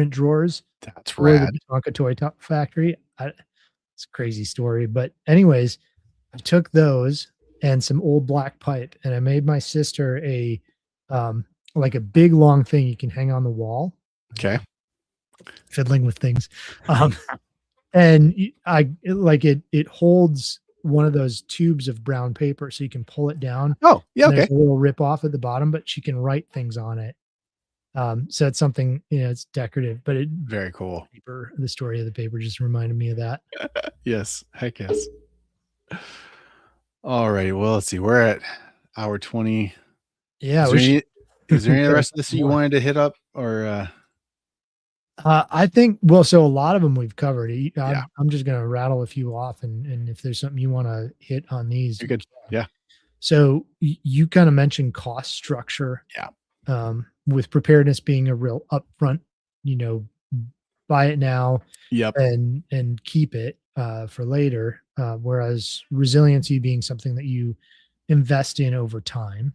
drawers that's for the rad. Tonka Toy Factory. It's a crazy story, but anyways, I took those and some old black pipe, and I made my sister like a big long thing you can hang on the wall. Okay. Fiddling with things, um, and it holds one of those tubes of brown paper, so you can pull it down. Oh, yeah. And Okay. there's a little rip off at the bottom, but she can write things on it. So it's something, it's decorative, but Very cool. the story of the paper just reminded me of that. Yes. Heck yes. All right. Well, let's see. We're at hour 20. Yeah, Is there any of the go rest of this you more. wanted to hit up or I think so a lot of them we've covered. yeah, I'm just gonna rattle a few off, and if there's something you wanna hit on these, you're we good. can. Yeah. So you kind of mentioned cost structure, Yeah. with preparedness being a real upfront, buy it now Yep. and keep it for later, whereas resiliency being something that you invest in over time.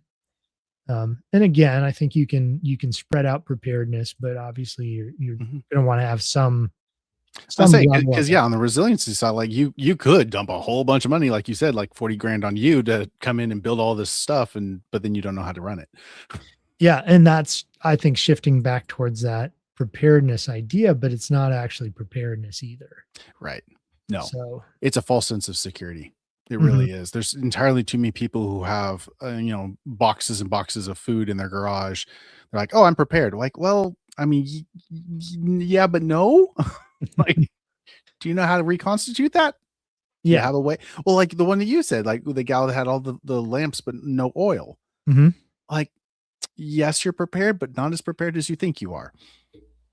And again, I think you can spread out preparedness, but obviously you're Mhm. going to want to have some I say level of because yeah, on the resiliency side, like you could dump a whole bunch of money, like you said, like 40 grand on you to come in and build all this stuff, but then you don't know how to run it. yeah, and that's I think shifting back towards that preparedness idea, but it's not actually preparedness either. Right. No, So, it's a false sense of security. It mhm, really is. There's entirely too many people who have, boxes and boxes of food in their garage. They're like, "Oh, I'm prepared." Like, well, I mean, yeah, but no. Like, do you know how to reconstitute that? Do you yeah, have a way? Well, like the one that you said, like the gal that had all the lamps but no oil. mhm, Like, yes, you're prepared, but not as prepared as you think you are.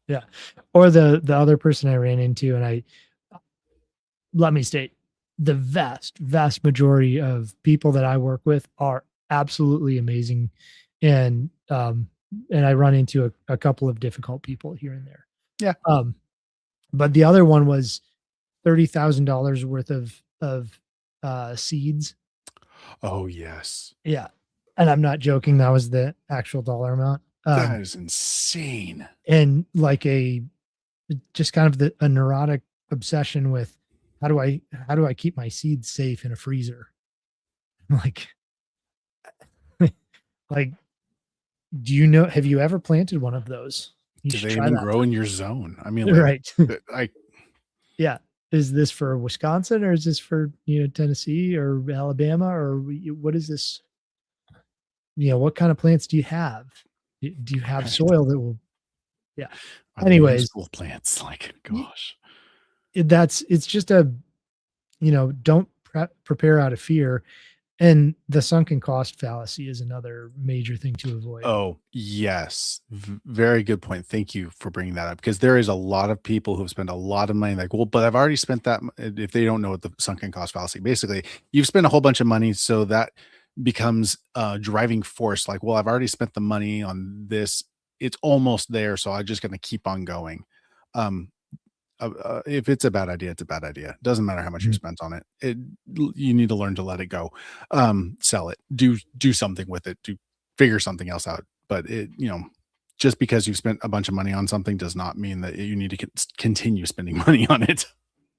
yeah. Or the other person I ran into, and let me state, the vast majority of people that I work with are absolutely amazing, and I run into a couple of difficult people here and there. Yeah. Um, but the other one was $30,000 worth of seeds. Oh, yes. Yeah, and I'm not joking. That was the actual dollar amount. That is insane. And like just kind of a neurotic obsession with how do I keep my seeds safe in a freezer? Like, like, have you ever planted one of those? You Do should they try even that. grow in your zone? I mean, like, Right. I Yeah. Is this for Wisconsin or is this for, Tennessee or Alabama or what is this? What kind of plants do you have? Do you have right. soil that will, yeah. Are they Anyways, useful plants? Like, y- gosh. it's just don't prepare out of fear. And the sunken cost fallacy is another major thing to avoid. Oh, yes. Very good point. Thank you for bringing that up because there is a lot of people who've spent a lot of money like, well, but I've already spent that. If they don't know what the sunken cost fallacy, basically, you've spent a whole bunch of money. So that becomes a driving force. Like, well, I've already spent the money on this. It's almost there. So I'm just going to keep on going. Um, if it's a bad idea, it's a bad idea. Doesn't matter how much you Mhm. spent on it. You need to learn to let it go. Sell it. Do something with it. Do figure something else out. But just because you've spent a bunch of money on something does not mean that you need to continue spending money on it.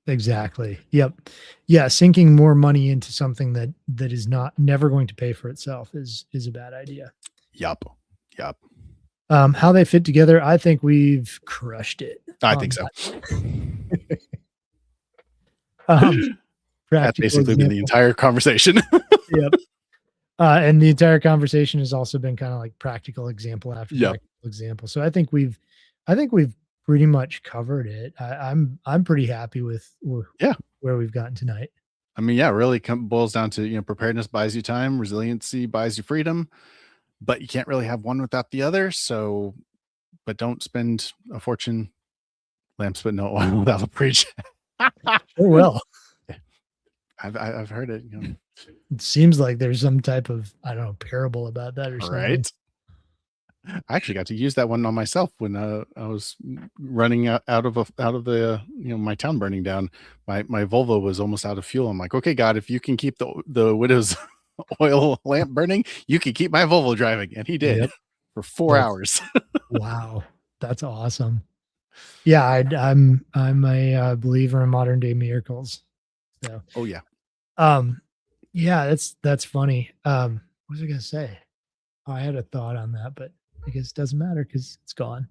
Exactly. Yep. Yeah, sinking more money into something that is not never going to pay for itself is a bad idea. Yup. Yup. How they fit together, I think we've crushed it I think on so. that. Um, That's practical basically been the example. entire conversation. Yep. And the entire conversation has also been kind of like practical example after Yep. practical example. So I think we've pretty much covered it. I'm pretty happy with Yeah. where we've gotten tonight. I mean, yeah, really boils down to, preparedness buys you time, resiliency buys you freedom, but you can't really have one without the other. So, but don't spend a fortune lamps but no oil without a preach. Sure will. I've heard it, It seems like there's some type of, I don't know, parable about that or something. right? I actually got to use that one on myself when I was running out of the my town burning down. My Volvo was almost out of fuel. I'm like, okay, God, if you can keep the widow's oil lamp burning, you can keep my Volvo driving, and he did Yep. for 4 That's hours. wow. That's awesome. Yeah, I'm a believer in modern day miracles. So, Oh yeah. um, yeah, that's funny. What was I gonna say? Oh, I had a thought on that, but I guess it doesn't matter because it's gone.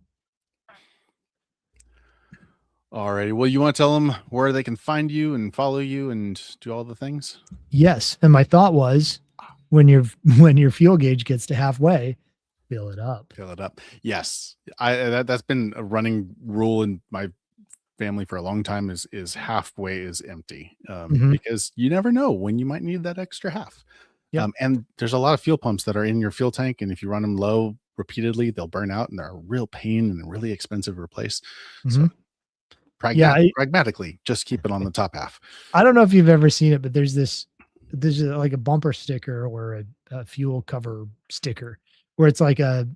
Alrighty. Well, you want to tell them where they can find you and follow you and do all the things? Yes, and my thought was when your when your fuel gauge gets to halfway, fill it up. Fill it up. Yes, that's been a running rule in my family for a long time. Is halfway is empty, Mhm. because you never know when you might need that extra half. Yep. And there's a lot of fuel pumps that are in your fuel tank, and if you run them low repeatedly, they'll burn out, and they're a real pain and really expensive to replace. So Mhm. Yeah, pragmatically, just keep it on the top half. I don't know if you've ever seen it, but like a bumper sticker or a fuel cover sticker where it's like a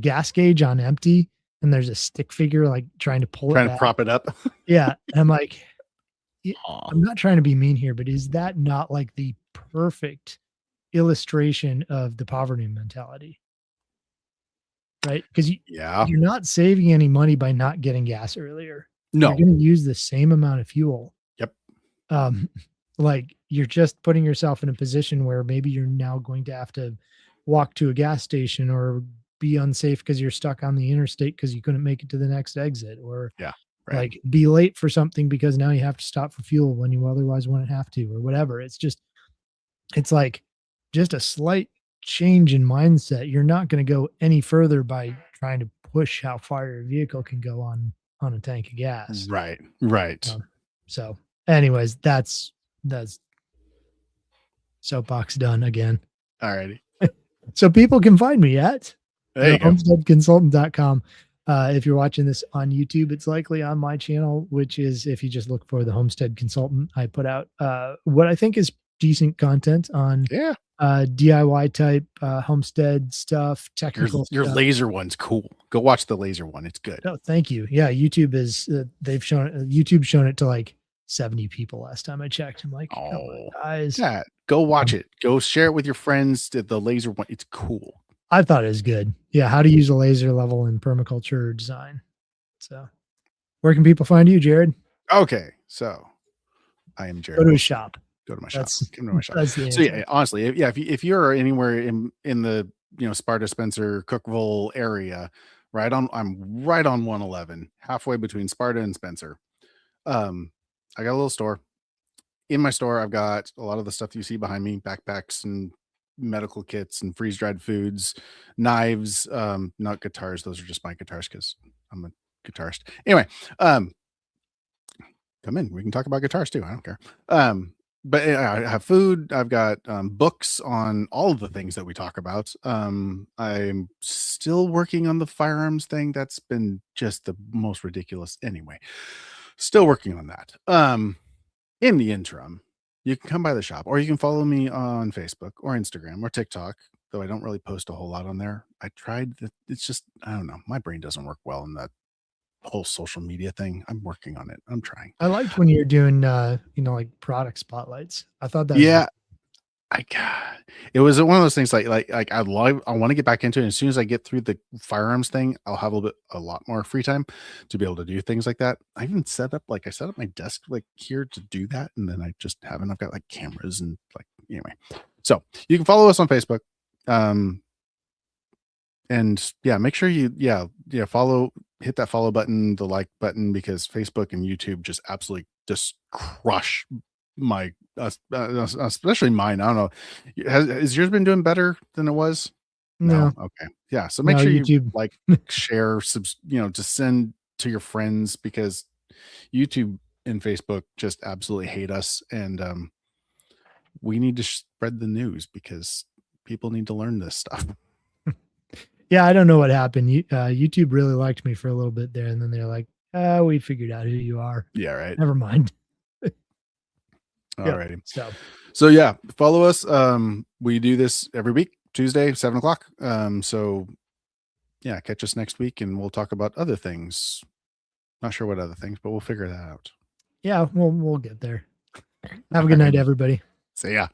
gas gauge on empty and there's a stick figure like trying to pull it Trying to back. prop it up. Yeah, and I'm like, y Aw. I'm not trying to be mean here, but is that not like the perfect illustration of the poverty mentality? Right? 'Cause Yeah. you're not saving any money by not getting gas earlier. You're No. gonna use the same amount of fuel. Yep. Um, like, you're just putting yourself in a position where maybe you're now going to have to walk to a gas station or be unsafe because 'cause you're stuck on the interstate because you couldn't make it to the next exit, or, Yeah. Right. like, be late for something because now you have to stop for fuel when you otherwise wouldn't have to, or whatever. It's like just a slight change in mindset. You're not gonna go any further by trying to push how far your vehicle can go on a tank of gas. Right. Right. Um, so anyways, that's soapbox done again. Alrighty. So people can find me at There you go. thehomesteadconsultant.com. If you're watching this on YouTube, it's likely on my channel, which is if you just look for the Homestead Consultant, I put out what I think is decent content on Yeah. DIY type homestead stuff, Your technical your stuff. laser one's cool. Go watch the laser one. It's good. Oh, thank you. Yeah, YouTube is YouTube's shown it to like 70 people last time I checked. I'm like, come Oh, on, guys. yeah. Go watch Um, it. Go share it with your friends. The laser one. It's cool. I thought it was good. Yeah, how to use a laser level in permaculture design. So, where can people find you, Jared? Okay. So I am Go Jared to his Wilson. shop. Go to my shop. That's Come to my shop. that's the So yeah, answer. honestly, if you're anywhere in the Sparta, Spencer, Cookville area, I'm right on 111, halfway between Sparta and Spencer. I got a little store. In my store, I've got a lot of the stuff you see behind me, backpacks and medical kits and freeze dried foods, knives, not guitars. Those are just my guitars because I'm a guitarist. Anyway, um, come in. We can talk about guitars too. I don't care. but I have food. I've got books on all of the things that we talk about. I'm still working on the firearms thing. That's been just the most ridiculous. Anyway, still working on that. In the interim, you can come by the shop, or you can follow me on Facebook or Instagram or TikTok. Though I don't really post a whole lot on there. I tried. It's just I don't know. My brain doesn't work well in that whole social media thing. I'm working on it. I'm trying. I liked when you're doing, like product spotlights. I thought that was Yeah, I it was one of those things like I want to get back into it. As soon as I get through the firearms thing, I'll have a lot more free time to be able to do things like that. I even I set up my desk like here to do that, and then I just haven't. I've got like cameras and like anyway. So you can follow us on Facebook. And yeah, make sure you follow, hit that follow button, the like button, because Facebook and YouTube just absolutely just crush my especially mine. I don't know. Has yours been doing better than it was? No. no, Okay. Yeah. So make no, sure you YouTube. like, share, just send to your friends, because YouTube and Facebook just absolutely hate us, and we need to spread the news because people need to learn this stuff. Yeah, I don't know what happened. YouTube really liked me for a little bit there, and then they're like, we figured out who you are. Yeah. Right. Never mind. Yeah. Alrighty. So So yeah, follow us. We do this every week, Tuesday, 7 o'clock. So yeah, catch us next week and we'll talk about other things. Not sure what other things, but we'll figure that out. yeah, we'll get there. Have a good night, Alrighty. everybody. See ya.